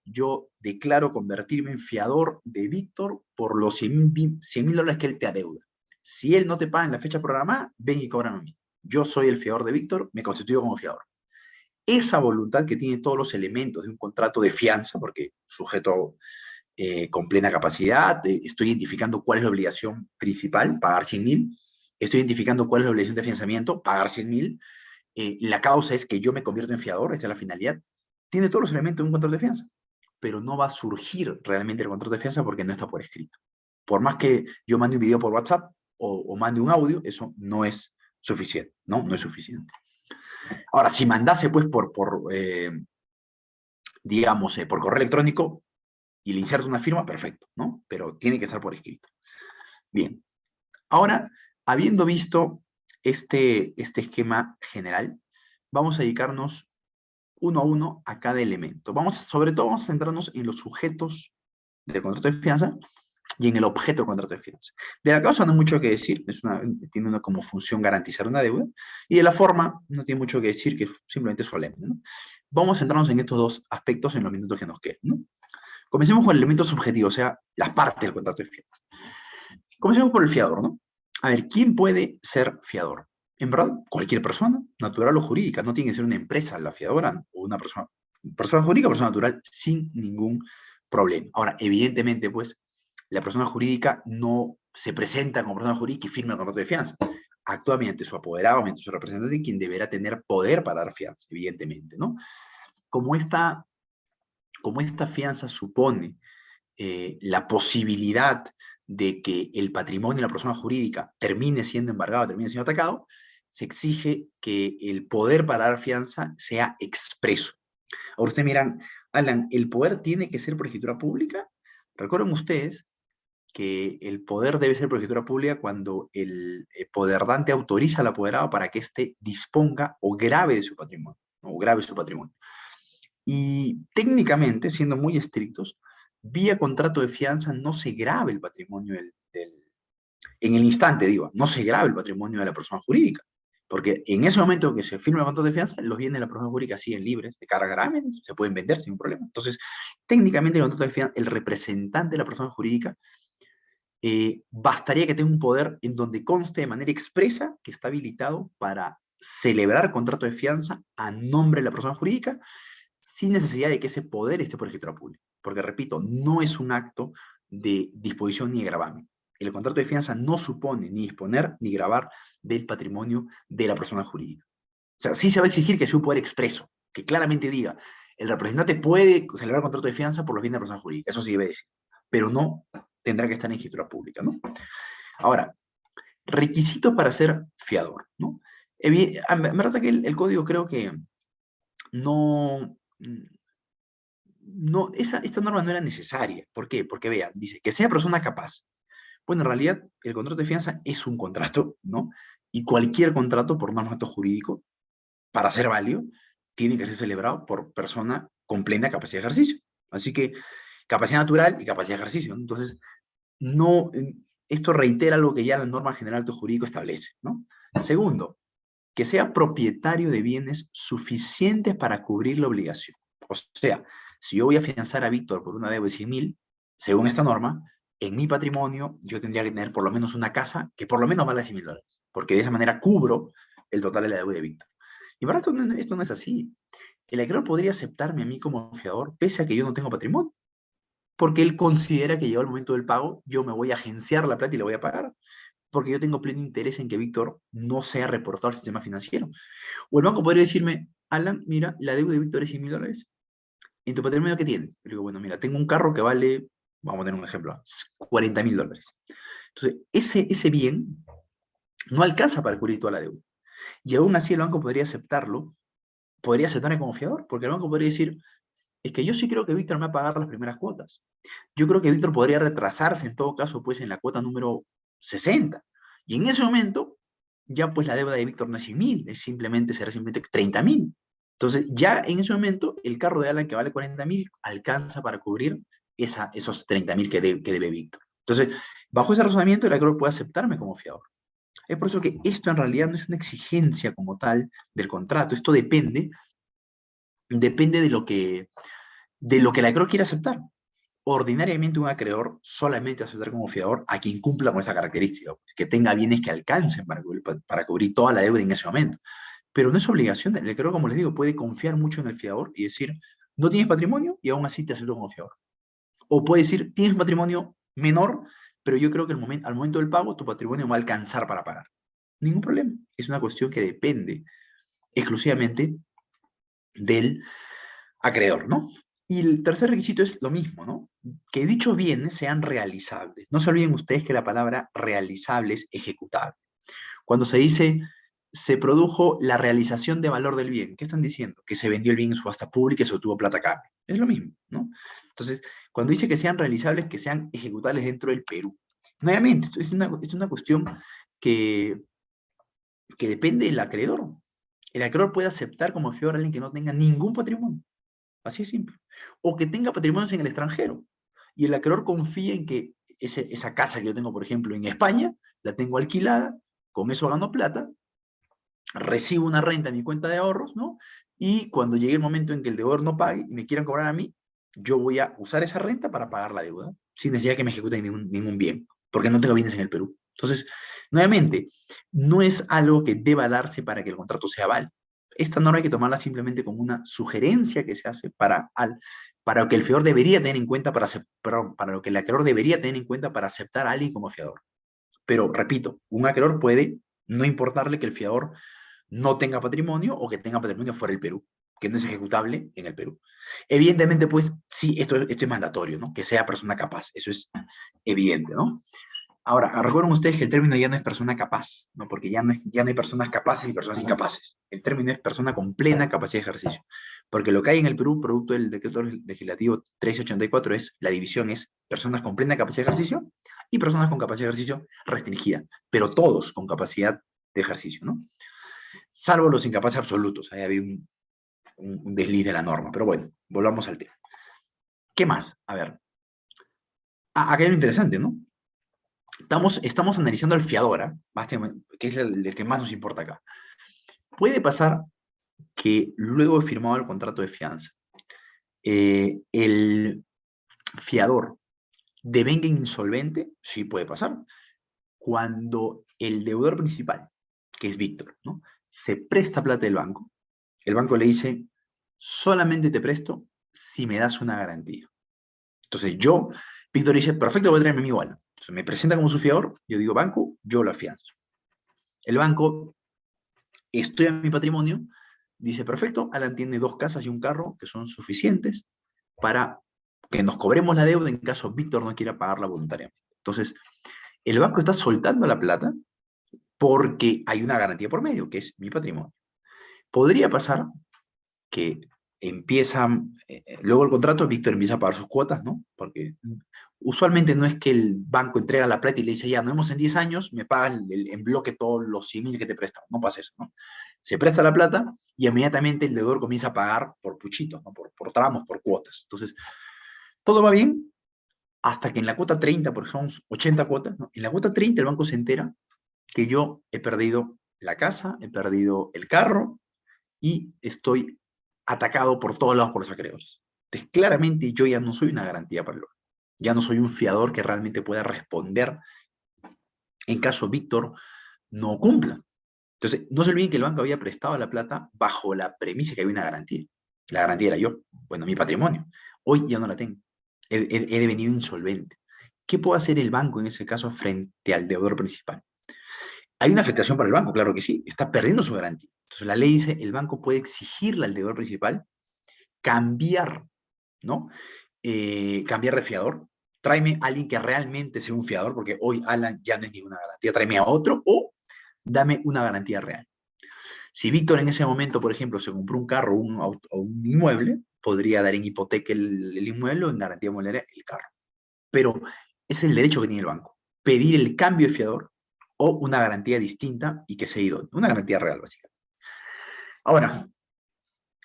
yo declaro convertirme en fiador de Víctor por los $100,000 que él te adeuda. Si él no te paga en la fecha programada, ven y cóbrame a mí. Yo soy el fiador de Víctor, me constituyo como fiador. Esa voluntad que tiene todos los elementos de un contrato de fianza, porque sujeto con plena capacidad, estoy identificando cuál es la obligación principal, pagar 100,000, estoy identificando cuál es la obligación de financiamiento, pagar 100,000, la causa es que yo me convierto en fiador, esa es la finalidad, tiene todos los elementos de un contrato de fianza, pero no va a surgir realmente el contrato de fianza porque no está por escrito. Por más que yo mande un video por WhatsApp o mande un audio, eso no es suficiente, ¿no? No es suficiente. Ahora, si mandase pues digamos, por correo electrónico y le inserto una firma, perfecto, ¿no? Pero tiene que estar por escrito. Bien. Ahora, habiendo visto este esquema general, vamos a dedicarnos uno a uno a cada elemento. Sobre todo vamos a centrarnos en los sujetos del contrato de fianza y en el objeto del contrato de fianza. De la causa no hay mucho que decir, tiene una como función garantizar una deuda, y de la forma no tiene mucho que decir, que simplemente es solemne, ¿no? Vamos a centrarnos en estos dos aspectos en los minutos que nos quedan, ¿no? Comencemos con el elemento subjetivo, o sea, la parte del contrato de fianza. Comencemos por el fiador, ¿no? A ver, ¿quién puede ser fiador? En verdad, cualquier persona, natural o jurídica, no tiene que ser una empresa la fiadora o una persona jurídica o persona natural, sin ningún problema. Ahora, evidentemente, pues, la persona jurídica no se presenta como persona jurídica y firma el contrato de fianza. Actúa mediante su apoderado, mediante su representante, quien deberá tener poder para dar fianza, evidentemente, ¿no? Como esta, como esta fianza supone la posibilidad de que el patrimonio de la persona jurídica termine siendo embargado, termine siendo atacado, se exige que el poder para dar fianza sea expreso. Ahora ustedes miran, Alan, ¿el poder tiene que ser por escritura pública? Recuerden ustedes que el poder debe ser por escritura pública cuando el poderdante autoriza al apoderado para que éste disponga o grave de su patrimonio, ¿no? O grave su patrimonio. Y técnicamente, siendo muy estrictos, vía contrato de fianza no se grave el patrimonio en el instante, digo, no se grave el patrimonio de la persona jurídica. Porque en ese momento que se firma el contrato de fianza, los bienes de la persona jurídica siguen libres de carga grámenes, se pueden vender sin problema. Entonces, técnicamente el contrato de fianza, el representante de la persona jurídica, bastaría que tenga un poder en donde conste de manera expresa que está habilitado para celebrar contrato de fianza a nombre de la persona jurídica sin necesidad de que ese poder esté por escritura pública. Porque, repito, no es un acto de disposición ni de gravamen. El contrato de fianza no supone ni disponer ni gravar del patrimonio de la persona jurídica. O sea, sí se va a exigir que sea un poder expreso, que claramente diga, el representante puede celebrar contrato de fianza por los bienes de la persona jurídica, eso sí debe decir, pero no tendrá que estar en escritura pública, ¿no? Ahora, requisitos para ser fiador, ¿no? Me verdad que el código creo que no, esta norma no era necesaria. ¿Por qué? Porque vean, dice que sea persona capaz. Bueno, en realidad, el contrato de fianza es un contrato, ¿no? Y cualquier contrato, por mandato jurídico, para ser válido, tiene que ser celebrado por persona con plena capacidad de ejercicio. Así que, capacidad natural y capacidad de ejercicio, ¿no? Entonces, no, esto reitera algo que ya la norma general de jurídico establece, ¿no? Segundo, que sea propietario de bienes suficientes para cubrir la obligación. O sea, si yo voy a financiar a Víctor por una deuda de 100.000, según esta norma, en mi patrimonio yo tendría que tener por lo menos una casa que por lo menos valga $100.000, porque de esa manera cubro el total de la deuda de Víctor. Y para esto no es así. El acreedor podría aceptarme a mí como fiador pese a que yo no tengo patrimonio, porque él considera que llegó el momento del pago, yo me voy a agenciar la plata y le voy a pagar, porque yo tengo pleno interés en que Víctor no sea reportado al sistema financiero. O el banco podría decirme, Alan, mira, la deuda de Víctor es $100.000. ¿En tu patrimonio qué tienes? Yo digo, bueno, mira, tengo un carro que vale, vamos a poner un ejemplo, $40.000. Entonces, ese bien no alcanza para cubrir toda la deuda. Y aún así el banco podría aceptarlo, podría aceptarme como fiador, porque el banco podría decir, es que yo sí creo que Víctor me va a pagar las primeras cuotas. Yo creo que Víctor podría retrasarse en todo caso, pues, en la cuota número 60. Y en ese momento, ya pues la deuda de Víctor no es 100.000, será simplemente 30.000. Entonces, ya en ese momento, el carro de Alan que vale 40.000 alcanza para cubrir esos 30.000 que debe Víctor. Entonces, bajo ese razonamiento, el acreedor puede aceptarme como fiador. Es por eso que esto en realidad no es una exigencia como tal del contrato. Esto depende de lo que el acreedor quiere aceptar. Ordinariamente un acreedor solamente aceptar como fiador a quien cumpla con esa característica, pues, que tenga bienes que alcancen para cubrir toda la deuda en ese momento. Pero no es obligación, el acreedor, como les digo, puede confiar mucho en el fiador y decir, no tienes patrimonio y aún así te acepto como fiador. O puede decir, tienes patrimonio menor, pero yo creo que al momento del pago tu patrimonio va a alcanzar para pagar. Ningún problema. Es una cuestión que depende exclusivamente del acreedor, ¿no? Y el tercer requisito es lo mismo, ¿no? Que dichos bienes sean realizables. No se olviden ustedes que la palabra realizable es ejecutable. Cuando se dice se produjo la realización de valor del bien, ¿qué están diciendo? Que se vendió el bien en subasta pública y se obtuvo plata a cambio. Es lo mismo, ¿no? Entonces, cuando dice que sean realizables, que sean ejecutables dentro del Perú. Nuevamente, esto es una cuestión que, que depende del acreedor. El acreedor puede aceptar como fiador a alguien que no tenga ningún patrimonio. Así es simple. O que tenga patrimonios en el extranjero. Y el acreedor confía en que esa casa que yo tengo, por ejemplo, en España, la tengo alquilada, con eso gano plata, recibo una renta en mi cuenta de ahorros, ¿no? Y cuando llegue el momento en que el deudor no pague y me quieran cobrar a mí, yo voy a usar esa renta para pagar la deuda, sin necesidad que me ejecuten ningún bien, porque no tengo bienes en el Perú. Entonces, nuevamente, no es algo que deba darse para que el contrato sea válido. Esta norma hay que tomarla simplemente como una sugerencia que se hace para lo que el fiador debería tener en cuenta para lo que el acreedor debería tener en cuenta para aceptar a alguien como fiador. Pero, repito, un acreedor puede no importarle que el fiador no tenga patrimonio o que tenga patrimonio fuera del Perú, que no es ejecutable en el Perú. Evidentemente, pues, sí, esto es mandatorio, ¿no? Que sea persona capaz, eso es evidente, ¿no? Ahora, recuerden ustedes que el término ya no es persona capaz, ¿no? Porque ya no hay personas capaces y personas incapaces. El término es persona con plena capacidad de ejercicio. Porque lo que hay en el Perú, producto del decreto legislativo 1384, la división es personas con plena capacidad de ejercicio y personas con capacidad de ejercicio restringida, pero todos con capacidad de ejercicio, ¿no? Salvo los incapaces absolutos, ahí había un desliz de la norma, pero bueno, volvamos al tema. ¿Qué más? A ver, acá hay lo interesante, ¿no? Estamos analizando al fiador, que es el que más nos importa acá. Puede pasar que luego de firmado el contrato de fianza, el fiador devenga insolvente, sí puede pasar, cuando el deudor principal, que es Víctor, ¿no? Se presta plata del banco, el banco le dice, solamente te presto si me das una garantía. Entonces Víctor dice, perfecto, voy a traerme mi igual. Entonces me presenta como su fiador, yo digo banco, yo lo afianzo. El banco estudia mi patrimonio, dice, perfecto, Alan tiene 2 casas y un carro que son suficientes para que nos cobremos la deuda en caso Víctor no quiera pagarla voluntariamente. Entonces, el banco está soltando la plata porque hay una garantía por medio, que es mi patrimonio. Podría pasar que luego el contrato, Víctor empieza a pagar sus cuotas, ¿no? Porque usualmente no es que el banco entrega la plata y le dice, ya, nos vemos en 10 años, me pagas en bloque todos los 100.000 que te prestan. No pasa eso, ¿no? Se presta la plata y inmediatamente el deudor comienza a pagar por puchitos, ¿no? Por tramos, por cuotas. Entonces, todo va bien hasta que en la cuota 30, porque son 80 cuotas, ¿no? En la cuota 30 el banco se entera que yo he perdido la casa, he perdido el carro y estoy atacado por todos lados por los acreedores. Entonces, claramente yo ya no soy una garantía para el banco. Ya no soy un fiador que realmente pueda responder en caso Víctor no cumpla. Entonces, no se olviden que el banco había prestado la plata bajo la premisa que había una garantía. La garantía era yo, bueno, mi patrimonio. Hoy ya no la tengo. He devenido insolvente. ¿Qué puede hacer el banco en ese caso frente al deudor principal? ¿Hay una afectación para el banco? Claro que sí. Está perdiendo su garantía. Entonces, la ley dice, el banco puede exigirle al deudor principal cambiar, ¿no? Cambiar de fiador. Tráeme a alguien que realmente sea un fiador, porque hoy Alan ya no es ninguna garantía. Tráeme a otro o dame una garantía real. Si Víctor en ese momento, por ejemplo, se compró un carro o un inmueble, podría dar en hipoteca el inmueble o en garantía inmobiliaria el carro. Pero es el derecho que tiene el banco. Pedir el cambio de fiador o una garantía distinta y que sea idónea. Una garantía real, básicamente. Ahora,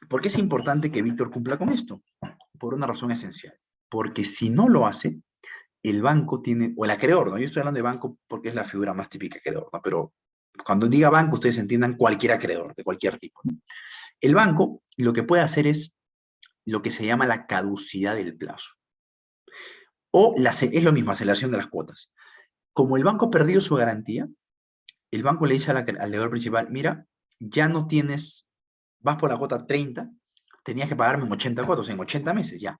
¿por qué es importante que Víctor cumpla con esto? Por una razón esencial. Porque si no lo hace, el banco tiene, o el acreedor, ¿no? Yo estoy hablando de banco porque es la figura más típica de acreedor, ¿no? Pero cuando diga banco, ustedes entiendan cualquier acreedor, de cualquier tipo, ¿no? El banco lo que puede hacer es lo que se llama la caducidad del plazo. O es lo mismo, aceleración de las cuotas. Como el banco ha perdido su garantía, el banco le dice al deudor principal, mira, ya no tienes, vas por la cuota 30, tenías que pagarme en 80 cuotas, en 80 meses ya.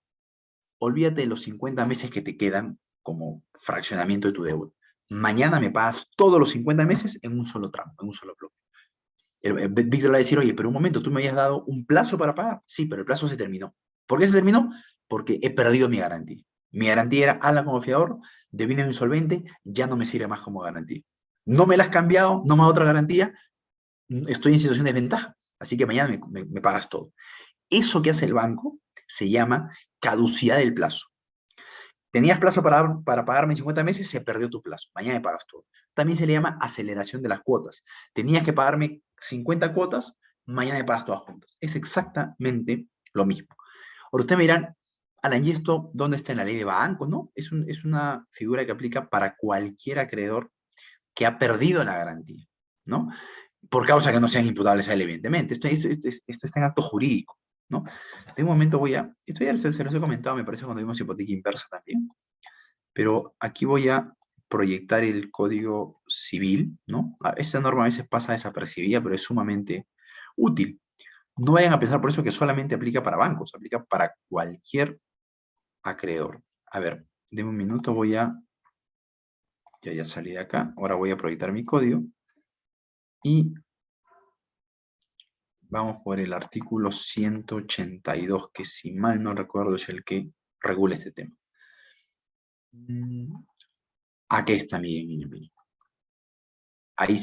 Olvídate de los 50 meses que te quedan como fraccionamiento de tu deuda. Mañana me pagas todos los 50 meses en un solo tramo, en un solo bloque. Víctor le va a decir, oye, pero un momento, tú me habías dado un plazo para pagar. Sí, pero el plazo se terminó. ¿Por qué se terminó? Porque he perdido mi garantía. Mi garantía era Alan como fiador, devine insolvente, ya no me sirve más como garantía. No me la has cambiado, no me da otra garantía, estoy en situación de desventaja. Así que mañana me pagas todo. Eso que hace el banco se llama caducidad del plazo. Tenías plazo para pagarme en 50 meses, se perdió tu plazo. Mañana me pagas todo. También se le llama aceleración de las cuotas. Tenías que pagarme 50 cuotas, mañana me pagas todas juntas. Es exactamente lo mismo. Ahora ustedes me dirán, Alan, ¿y esto dónde está en la ley de bancos? ¿No? Es una figura que aplica para cualquier acreedor que ha perdido la garantía, ¿no? Por causa que no sean imputables a él, evidentemente. Esto está en acto jurídico, ¿no? De un momento esto ya se los he comentado, me parece, cuando vimos hipoteca inversa también, pero aquí voy a proyectar el Código Civil, ¿no? Esta norma a veces pasa desapercibida, pero es sumamente útil. No vayan a pensar por eso que solamente aplica para bancos, aplica para cualquier acreedor. A ver, denme un minuto, ya salí de acá, ahora voy a proyectar mi código y vamos por el artículo 182, que si mal no recuerdo es el que regula este tema. Aquí está, miren. Ahí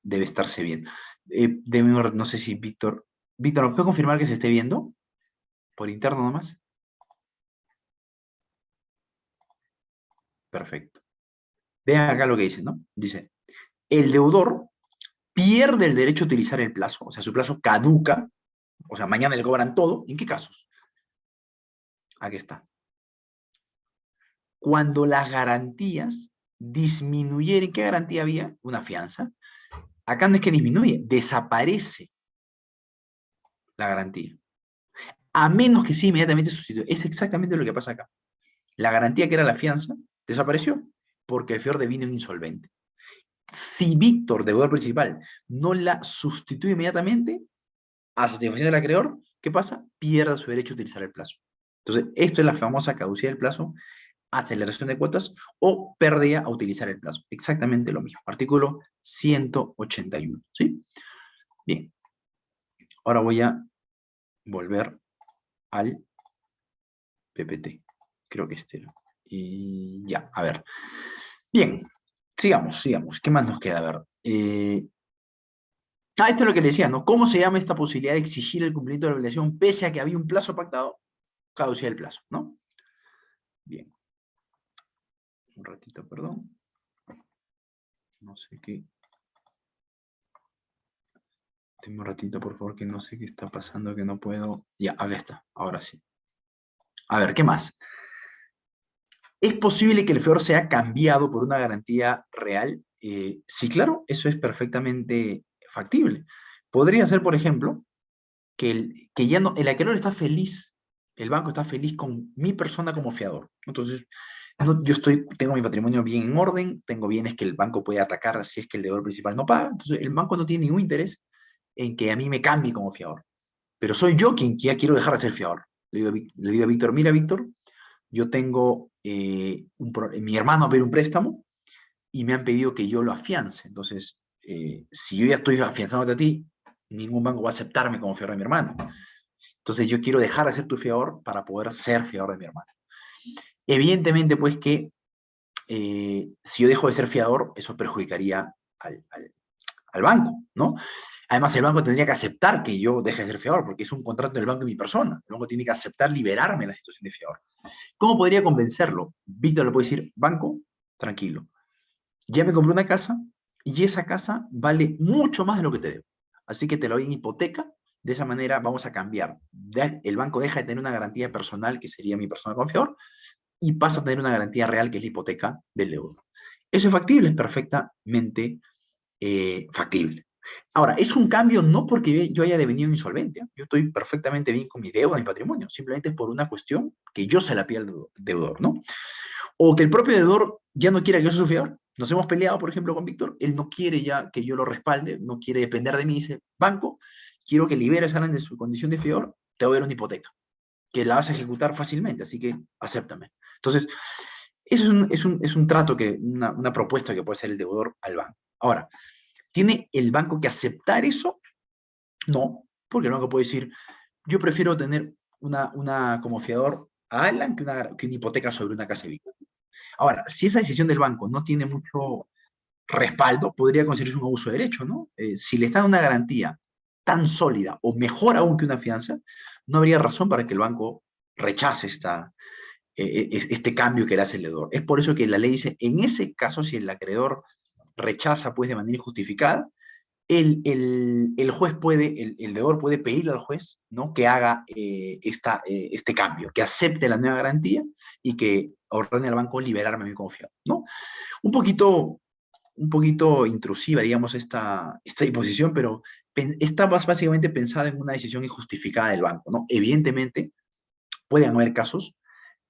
debe estarse viendo. No sé si Víctor, ¿me puede confirmar que se esté viendo? Por interno nomás. Perfecto. Vean acá lo que dice, ¿no? Dice, el deudor pierde el derecho a utilizar el plazo, o sea, su plazo caduca, o sea, mañana le cobran todo. ¿En qué casos? Aquí está. Cuando las garantías disminuyeren, ¿qué garantía había? Una fianza. Acá no es que disminuye, desaparece la garantía. A menos que sí inmediatamente sustituya. Es exactamente lo que pasa acá. La garantía que era la fianza desapareció porque el fiador devino insolvente. Si Víctor, deudor principal, no la sustituye inmediatamente a satisfacción del acreedor, ¿qué pasa? Pierde su derecho a utilizar el plazo. Entonces, esto es la famosa caducidad del plazo, aceleración de cuotas o pérdida a utilizar el plazo. Exactamente lo mismo. Artículo 181. ¿Sí? Bien. Ahora voy a volver al PPT. Creo que este. Y ya, a ver. Bien, sigamos. ¿Qué más nos queda? A ver. Esto es lo que le decía, ¿no? ¿Cómo se llama esta posibilidad de exigir el cumplimiento de la obligación pese a que había un plazo pactado? Caducidad del plazo, ¿no? Bien. Un ratito, perdón. No sé qué. Deme un ratito, por favor, que no sé qué está pasando, que no puedo. Ya, acá está. Ahora sí. A ver, ¿qué más? ¿Es posible que el fiador sea cambiado por una garantía real? Sí, claro, eso es perfectamente factible. Podría ser, por ejemplo, que ya no, el acreedor está feliz, el banco está feliz con mi persona como fiador. Entonces, no, tengo mi patrimonio bien en orden, tengo bienes que el banco puede atacar si es que el deudor principal no paga. Entonces, el banco no tiene ningún interés en que a mí me cambie como fiador. Pero soy yo quien ya quiero dejar de ser fiador. Le digo a Víctor, mira, Víctor, yo tengo, mi hermano va a pedir un préstamo y me han pedido que yo lo afiance. Entonces, si yo ya estoy afianzándote a ti, ningún banco va a aceptarme como fiador de mi hermano. Entonces, yo quiero dejar de ser tu fiador para poder ser fiador de mi hermano. Evidentemente, pues que si yo dejo de ser fiador, eso perjudicaría al banco, ¿no? Además, el banco tendría que aceptar que yo deje de ser fiador, porque es un contrato del banco y mi persona. El banco tiene que aceptar liberarme de la situación de fiador. ¿Cómo podría convencerlo? Víctor le puede decir, banco, tranquilo, ya me compré una casa y esa casa vale mucho más de lo que te debo. Así que te lo doy en hipoteca. De esa manera vamos a cambiar. El banco deja de tener una garantía personal, que sería mi persona confiador, y pasa a tener una garantía real, que es la hipoteca del deudor. Eso es factible, es perfectamente factible. Ahora, es un cambio no porque yo haya devenido insolvente. Yo estoy perfectamente bien con mi deuda, mi patrimonio. Simplemente es por una cuestión que yo se la pida al deudor, ¿no? O que el propio deudor ya no quiera que yo sea su fiador. Nos hemos peleado, por ejemplo, con Víctor. Él no quiere ya que yo lo respalde, no quiere depender de mí. Dice, banco, quiero que liberes a Alan de su condición de fiador, te voy a dar una hipoteca, que la vas a ejecutar fácilmente, así que acéptame. Entonces, eso es un trato, una propuesta que puede hacer el deudor al banco. Ahora, ¿tiene el banco que aceptar eso? No, porque el banco puede decir, yo prefiero tener como fiador a Alan que una hipoteca sobre una casa de Víctor. Ahora, si esa decisión del banco no tiene mucho respaldo, podría considerarse un abuso de derecho, ¿no? Si le está dando una garantía tan sólida, o mejor aún que una fianza, no habría razón para que el banco rechace este cambio que le hace el deudor. Es por eso que la ley dice, en ese caso, si el acreedor rechaza pues de manera injustificada, el juez puede, el deudor puede pedirle al juez, ¿no?, que haga este cambio, que acepte la nueva garantía y que ordene al banco liberarme a mi confiado, ¿no? Un poquito, un poquito intrusiva, digamos, esta disposición, pero está básicamente pensada en una decisión injustificada del banco, ¿no? Evidentemente, pueden haber casos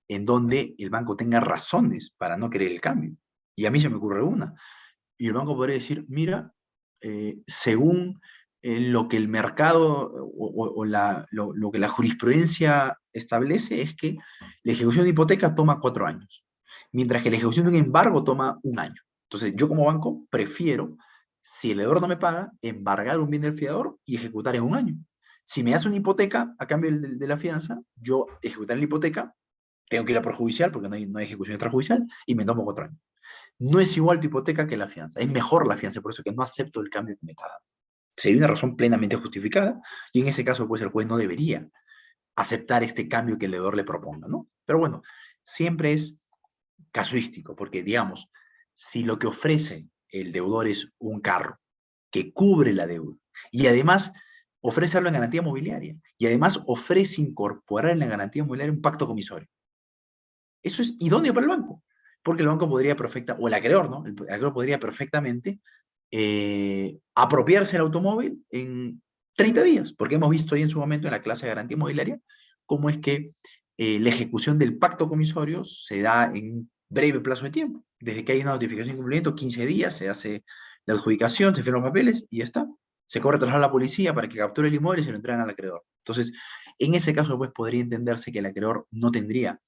en donde el banco tenga razones para no querer el cambio. Y a mí se me ocurre una. Y el banco podría decir, mira, según lo que el mercado lo que la jurisprudencia establece es que la ejecución de hipoteca toma 4 años, mientras que la ejecución de un embargo toma 1 año. Entonces, yo como banco prefiero, si el deudor no me paga, embargar un bien del fiador y ejecutar en 1 año. Si me hace una hipoteca a cambio de la fianza, yo ejecutar la hipoteca, tengo que ir a por judicial porque no hay ejecución extrajudicial y me tomo 4 años. No es igual tu hipoteca que la fianza. Es mejor la fianza, por eso que no acepto el cambio que me está dando. Sería una razón plenamente justificada y en ese caso, pues el juez no debería aceptar este cambio que el deudor le proponga, ¿no? Pero bueno, siempre es casuístico, porque digamos, si lo que ofrece el deudor es un carro que cubre la deuda y además ofrece en garantía mobiliaria y además ofrece incorporar en la garantía mobiliaria un pacto comisorio, eso es idóneo para el banco, porque el banco podría o el acreedor, ¿no? El acreedor podría perfectamente apropiarse del automóvil en 30 días, porque hemos visto ahí en su momento en la clase de garantía inmobiliaria cómo es que la ejecución del pacto comisorio se da en un breve plazo de tiempo. Desde que hay una notificación de cumplimiento, 15 días, se hace la adjudicación, se firman los papeles y ya está. Se corre tras la policía para que capture el inmueble y se lo entregan al acreedor. Entonces, en ese caso, pues podría entenderse que el acreedor no tendría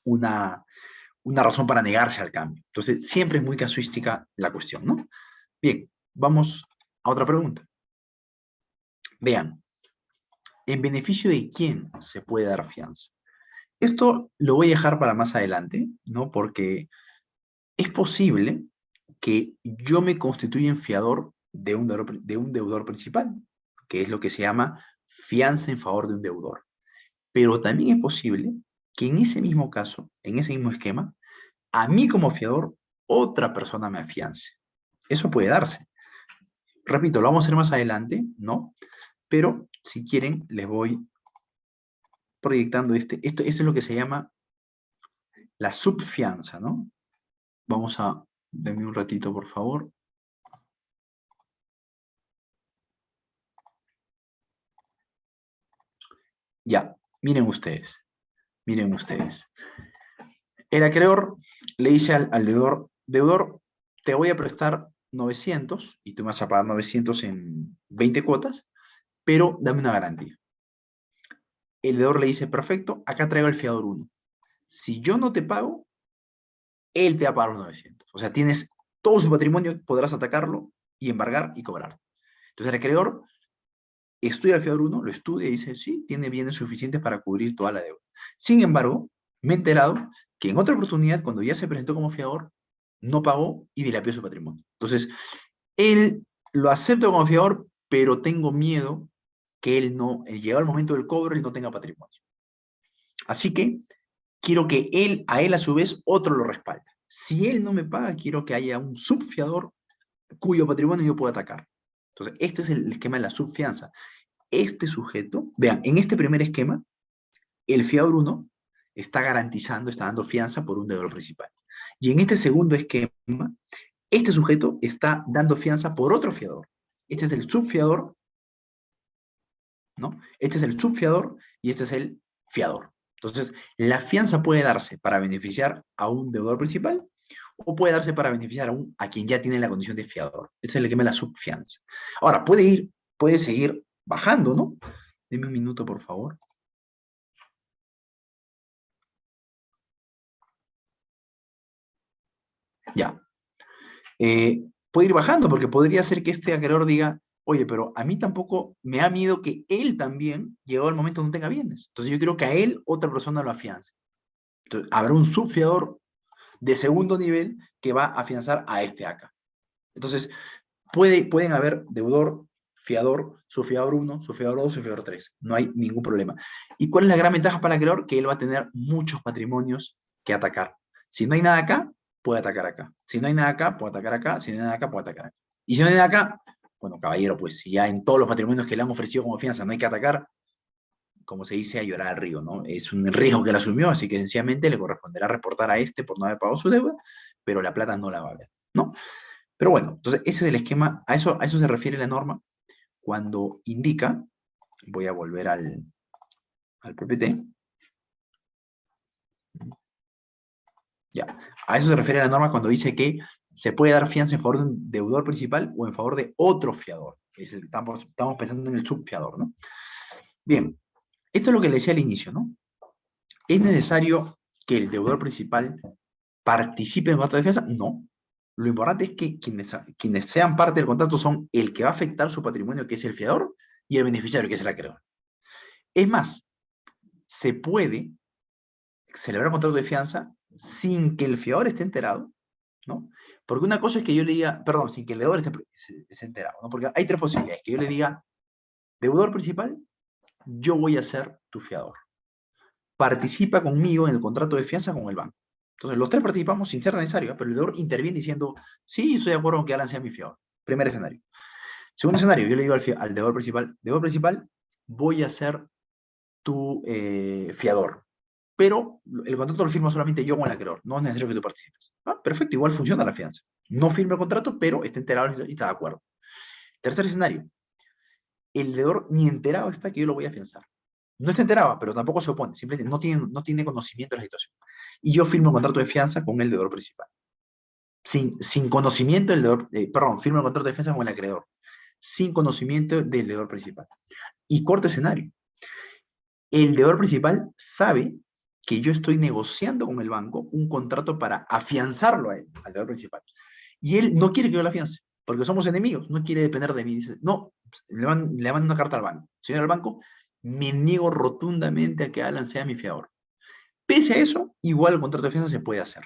una, una razón para negarse al cambio. Entonces, siempre es muy casuística la cuestión, ¿no? Bien, vamos a otra pregunta. Vean, ¿en beneficio de quién se puede dar fianza? Esto lo voy a dejar para más adelante, ¿no? Porque es posible que yo me constituya en fiador de un deudor principal, que es lo que se llama fianza en favor de un deudor. Pero también es posible que en ese mismo caso, en ese mismo esquema, a mí como fiador, otra persona me afiance. Eso puede darse. Repito, lo vamos a hacer más adelante, ¿no? Pero si quieren, les voy proyectando esto es lo que se llama la subfianza, ¿no? Vamos a, denme un ratito, por favor. Ya, miren ustedes, miren ustedes. El acreedor le dice al deudor, deudor, te voy a prestar 900 y tú me vas a pagar 900 en 20 cuotas, pero dame una garantía. El deudor le dice, perfecto, acá traigo el fiador 1. Si yo no te pago, él te va a pagar los 900. O sea, tienes todo su patrimonio, podrás atacarlo y embargar y cobrar. Entonces el acreedor estudia el fiador 1, lo estudia y dice, sí, tiene bienes suficientes para cubrir toda la deuda. Sin embargo, me he enterado que en otra oportunidad, cuando ya se presentó como fiador, no pagó y dilapió su patrimonio. Entonces, él lo acepta como fiador, pero tengo miedo que él no, llegado el momento del cobro, él no tenga patrimonio. Así que quiero que él, a él a su vez, otro lo respalde. Si él no me paga, quiero que haya un subfiador cuyo patrimonio yo pueda atacar. Entonces, este es el esquema de la subfianza. Este sujeto, vean, en este primer esquema, el fiador 1 está garantizando, está dando fianza por un deudor principal. Y en este segundo esquema, este sujeto está dando fianza por otro fiador. Este es el subfiador, ¿no? Este es el subfiador y este es el fiador. Entonces, la fianza puede darse para beneficiar a un deudor principal o puede darse para beneficiar a quien ya tiene la condición de fiador. Ese es el esquema de la subfianza. Ahora, puede seguir bajando, ¿no? Deme un minuto, por favor. Ya. Puede ir bajando, porque podría ser que este acreedor diga, oye, pero a mí tampoco me da miedo que él también, llegado el momento, no tenga bienes. Entonces yo quiero que a él otra persona lo afiance. Entonces habrá un subfiador de segundo nivel que va a afianzar a este acá. Entonces pueden haber deudor, fiador, subfiador 1, subfiador 2, subfiador 3. No hay ningún problema. ¿Y cuál es la gran ventaja para el acreedor? Que él va a tener muchos patrimonios que atacar. Si no hay nada acá, puede atacar acá. Si no hay nada acá, puede atacar acá. Si no hay nada acá, puede atacar acá. Y si no hay nada acá, bueno, caballero, pues si ya en todos los patrimonios que le han ofrecido como fianza no hay que atacar, como se dice, a llorar al río, ¿no? Es un riesgo que él asumió, así que sencillamente le corresponderá reportar a este por no haber pagado su deuda, pero la plata no la va a ver, ¿no? Pero bueno, entonces ese es el esquema, a eso se refiere la norma cuando indica, voy a volver al PPT, ya, a eso se refiere la norma cuando dice que se puede dar fianza en favor de un deudor principal o en favor de otro fiador. Estamos pensando en el subfiador, ¿no? Bien, esto es lo que le decía al inicio, ¿no? ¿Es necesario que el deudor principal participe en el contrato de fianza? No. Lo importante es que quienes sean parte del contrato son el que va a afectar su patrimonio, que es el fiador, y el beneficiario, que es el acreedor. Es más, se puede celebrar un contrato de fianza sin que el fiador esté enterado, ¿no? Porque una cosa es que yo le diga, perdón, sin que el deudor esté enterado, ¿no? Porque hay tres posibilidades. Que yo le diga, deudor principal, yo voy a ser tu fiador. Participa conmigo en el contrato de fianza con el banco. Entonces, los tres participamos sin ser necesario, pero el deudor interviene diciendo, sí, estoy de acuerdo con que Alan sea mi fiador. Primer escenario. Segundo escenario, yo le digo al deudor principal, voy a ser tu fiador. Pero el contrato lo firmo solamente yo con el acreedor, no es necesario que tú participes. Ah, perfecto, igual funciona la fianza. No firma el contrato, pero está enterado y está de acuerdo. Tercer escenario, el deudor ni enterado está que yo lo voy a afianzar. No está enterado, pero tampoco se opone, simplemente no tiene conocimiento de la situación. Y yo firmo un contrato de fianza con el deudor principal. Sin conocimiento del deudor, perdón, firmo el contrato de fianza con el acreedor, sin conocimiento del deudor principal. Y corto escenario, el deudor principal sabe que yo estoy negociando con el banco un contrato para afianzarlo a él, al deudor principal. Y él no quiere que yo lo afiance, porque somos enemigos, no quiere depender de mí. Dice, no, le mando una carta al banco. Señor al banco, me niego rotundamente a que Alan sea mi fiador. Pese a eso, igual el contrato de fianza se puede hacer.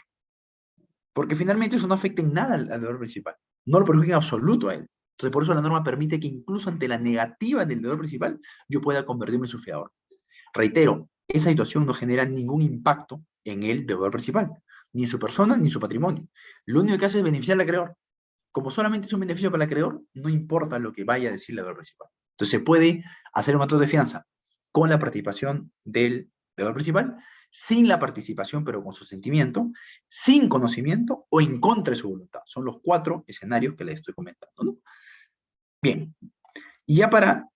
Porque finalmente eso no afecta en nada al deudor principal. No lo perjudica en absoluto a él. Entonces, por eso la norma permite que incluso ante la negativa del deudor principal, yo pueda convertirme en su fiador. Reitero, esa situación no genera ningún impacto en el deudor principal, ni en su persona, ni en su patrimonio. Lo único que hace es beneficiar al acreedor. Como solamente es un beneficio para el acreedor, no importa lo que vaya a decir el deudor principal. Entonces se puede hacer un contrato de fianza con la participación del deudor principal, sin la participación, pero con su sentimiento, sin conocimiento o en contra de su voluntad. Son los cuatro escenarios que les estoy comentando, ¿no? Bien, y ya para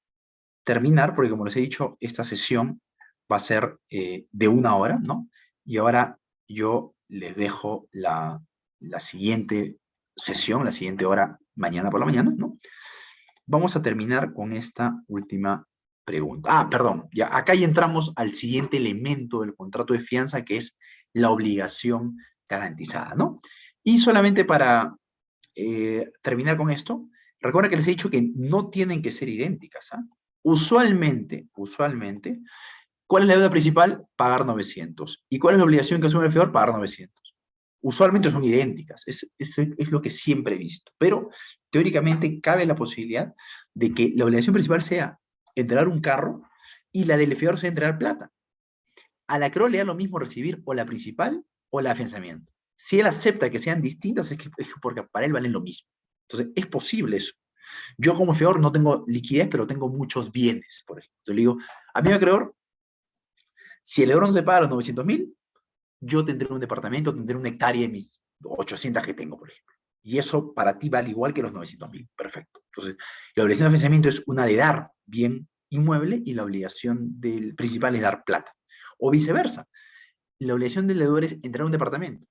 terminar, porque como les he dicho, esta sesión va a ser de 1 hora, ¿no? Y ahora yo les dejo la siguiente sesión, la siguiente hora, mañana por la mañana, ¿no? Vamos a terminar con esta última pregunta. Ah, perdón, ya acá ya entramos al siguiente elemento del contrato de fianza, que es la obligación garantizada, ¿no? Y solamente para terminar con esto, recuerda que les he dicho que no tienen que ser idénticas, ¿ah? Usualmente, ¿cuál es la deuda principal? Pagar 900. ¿Y cuál es la obligación que asume el fiador? Pagar 900. Usualmente son idénticas, es lo que siempre he visto, pero teóricamente cabe la posibilidad de que la obligación principal sea entregar un carro y la del fiador sea entregar plata. A la acreedor le da lo mismo recibir o la principal o el afianzamiento. Si él acepta que sean distintas, es porque para él valen lo mismo. Entonces, es posible eso. Yo como fiador no tengo liquidez, pero tengo muchos bienes, por ejemplo. Entonces le digo, a mi acreedor, si el acreedor no te paga los 900.000, yo tendré un departamento, tendré una hectárea de mis 800 que tengo, por ejemplo. Y eso para ti vale igual que los 900.000. Perfecto. Entonces, la obligación de afianzamiento es una de dar bien inmueble y la obligación del principal es dar plata. O viceversa. La obligación del deudor es entrar a un departamento.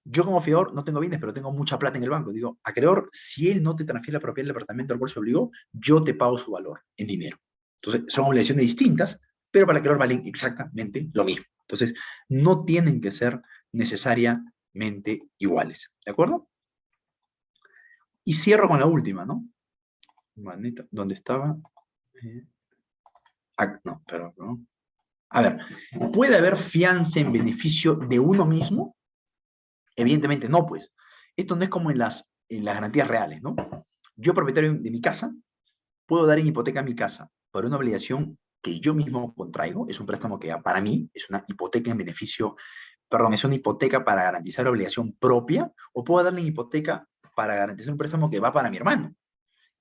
Yo como fiador no tengo bienes, pero tengo mucha plata en el banco. Digo, acreedor, si él no te transfiere la propiedad del departamento al cual se obligó, yo te pago su valor en dinero. Entonces, son obligaciones distintas, pero para el acreedor valen exactamente lo mismo. Entonces, no tienen que ser necesariamente iguales. ¿De acuerdo? Y cierro con la última, ¿no? Manita, ¿dónde estaba? No, pero no. A ver, ¿puede haber fianza en beneficio de uno mismo? Evidentemente no, pues. Esto no es como en las garantías reales, ¿no? Yo, propietario de mi casa, puedo dar en hipoteca mi casa por una obligación que yo mismo contraigo, es un préstamo que para mí es una hipoteca en beneficio, perdón, es una hipoteca para garantizar la obligación propia, o puedo darle en hipoteca para garantizar un préstamo que va para mi hermano.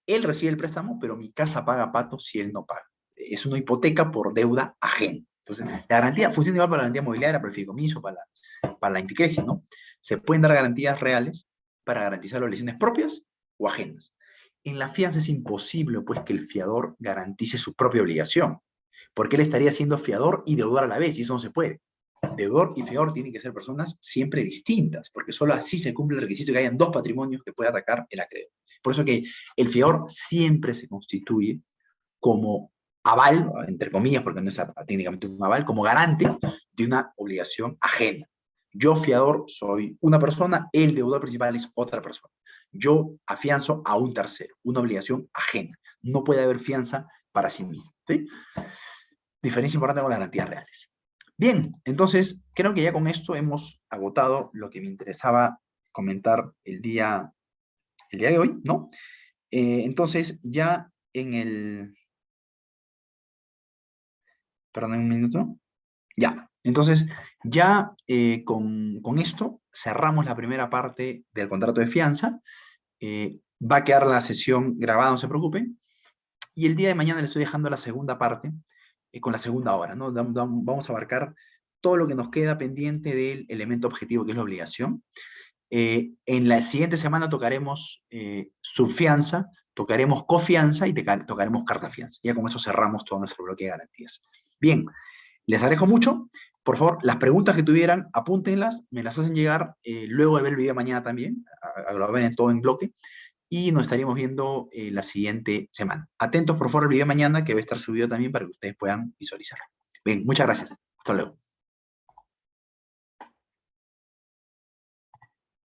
Él recibe el préstamo, pero mi casa paga pato si él no paga. Es una hipoteca por deuda ajena. Entonces, la garantía funciona igual para la garantía mobiliaria, para el fideicomiso, para la anticrisis, ¿no? Se pueden dar garantías reales para garantizar las obligaciones propias o ajenas. En la fianza es imposible, pues, que el fiador garantice su propia obligación, porque él estaría siendo fiador y deudor a la vez, y eso no se puede. Deudor y fiador tienen que ser personas siempre distintas, porque solo así se cumple el requisito de que hayan dos patrimonios que pueda atacar el acreedor. Por eso que el fiador siempre se constituye como aval, entre comillas, porque no es técnicamente un aval, como garante de una obligación ajena. Yo, fiador, soy una persona, el deudor principal es otra persona. Yo afianzo a un tercero, una obligación ajena. No puede haber fianza para sí mismo. ¿Sí? Diferencia importante con las garantías reales. Bien, entonces creo que ya con esto hemos agotado lo que me interesaba comentar el día de hoy, ¿no? Entonces, ya en el... Perdón, un minuto. Ya, entonces, ya con esto cerramos la primera parte del contrato de fianza. Va a quedar la sesión grabada, no se preocupen. Y el día de mañana les estoy dejando la segunda parte con la segunda hora, ¿no? Vamos a abarcar todo lo que nos queda pendiente del elemento objetivo, que es la obligación. En la siguiente semana tocaremos subfianza, tocaremos confianza y tocaremos carta fianza. Ya con eso cerramos todo nuestro bloque de garantías. Bien, les agradezco mucho. Por favor, las preguntas que tuvieran, apúntenlas, me las hacen llegar luego de ver el video mañana también, lo ven todo en bloque, y nos estaríamos viendo la siguiente semana. Atentos, por favor, al video mañana, que va a estar subido también para que ustedes puedan visualizarlo. Bien, muchas gracias. Hasta luego.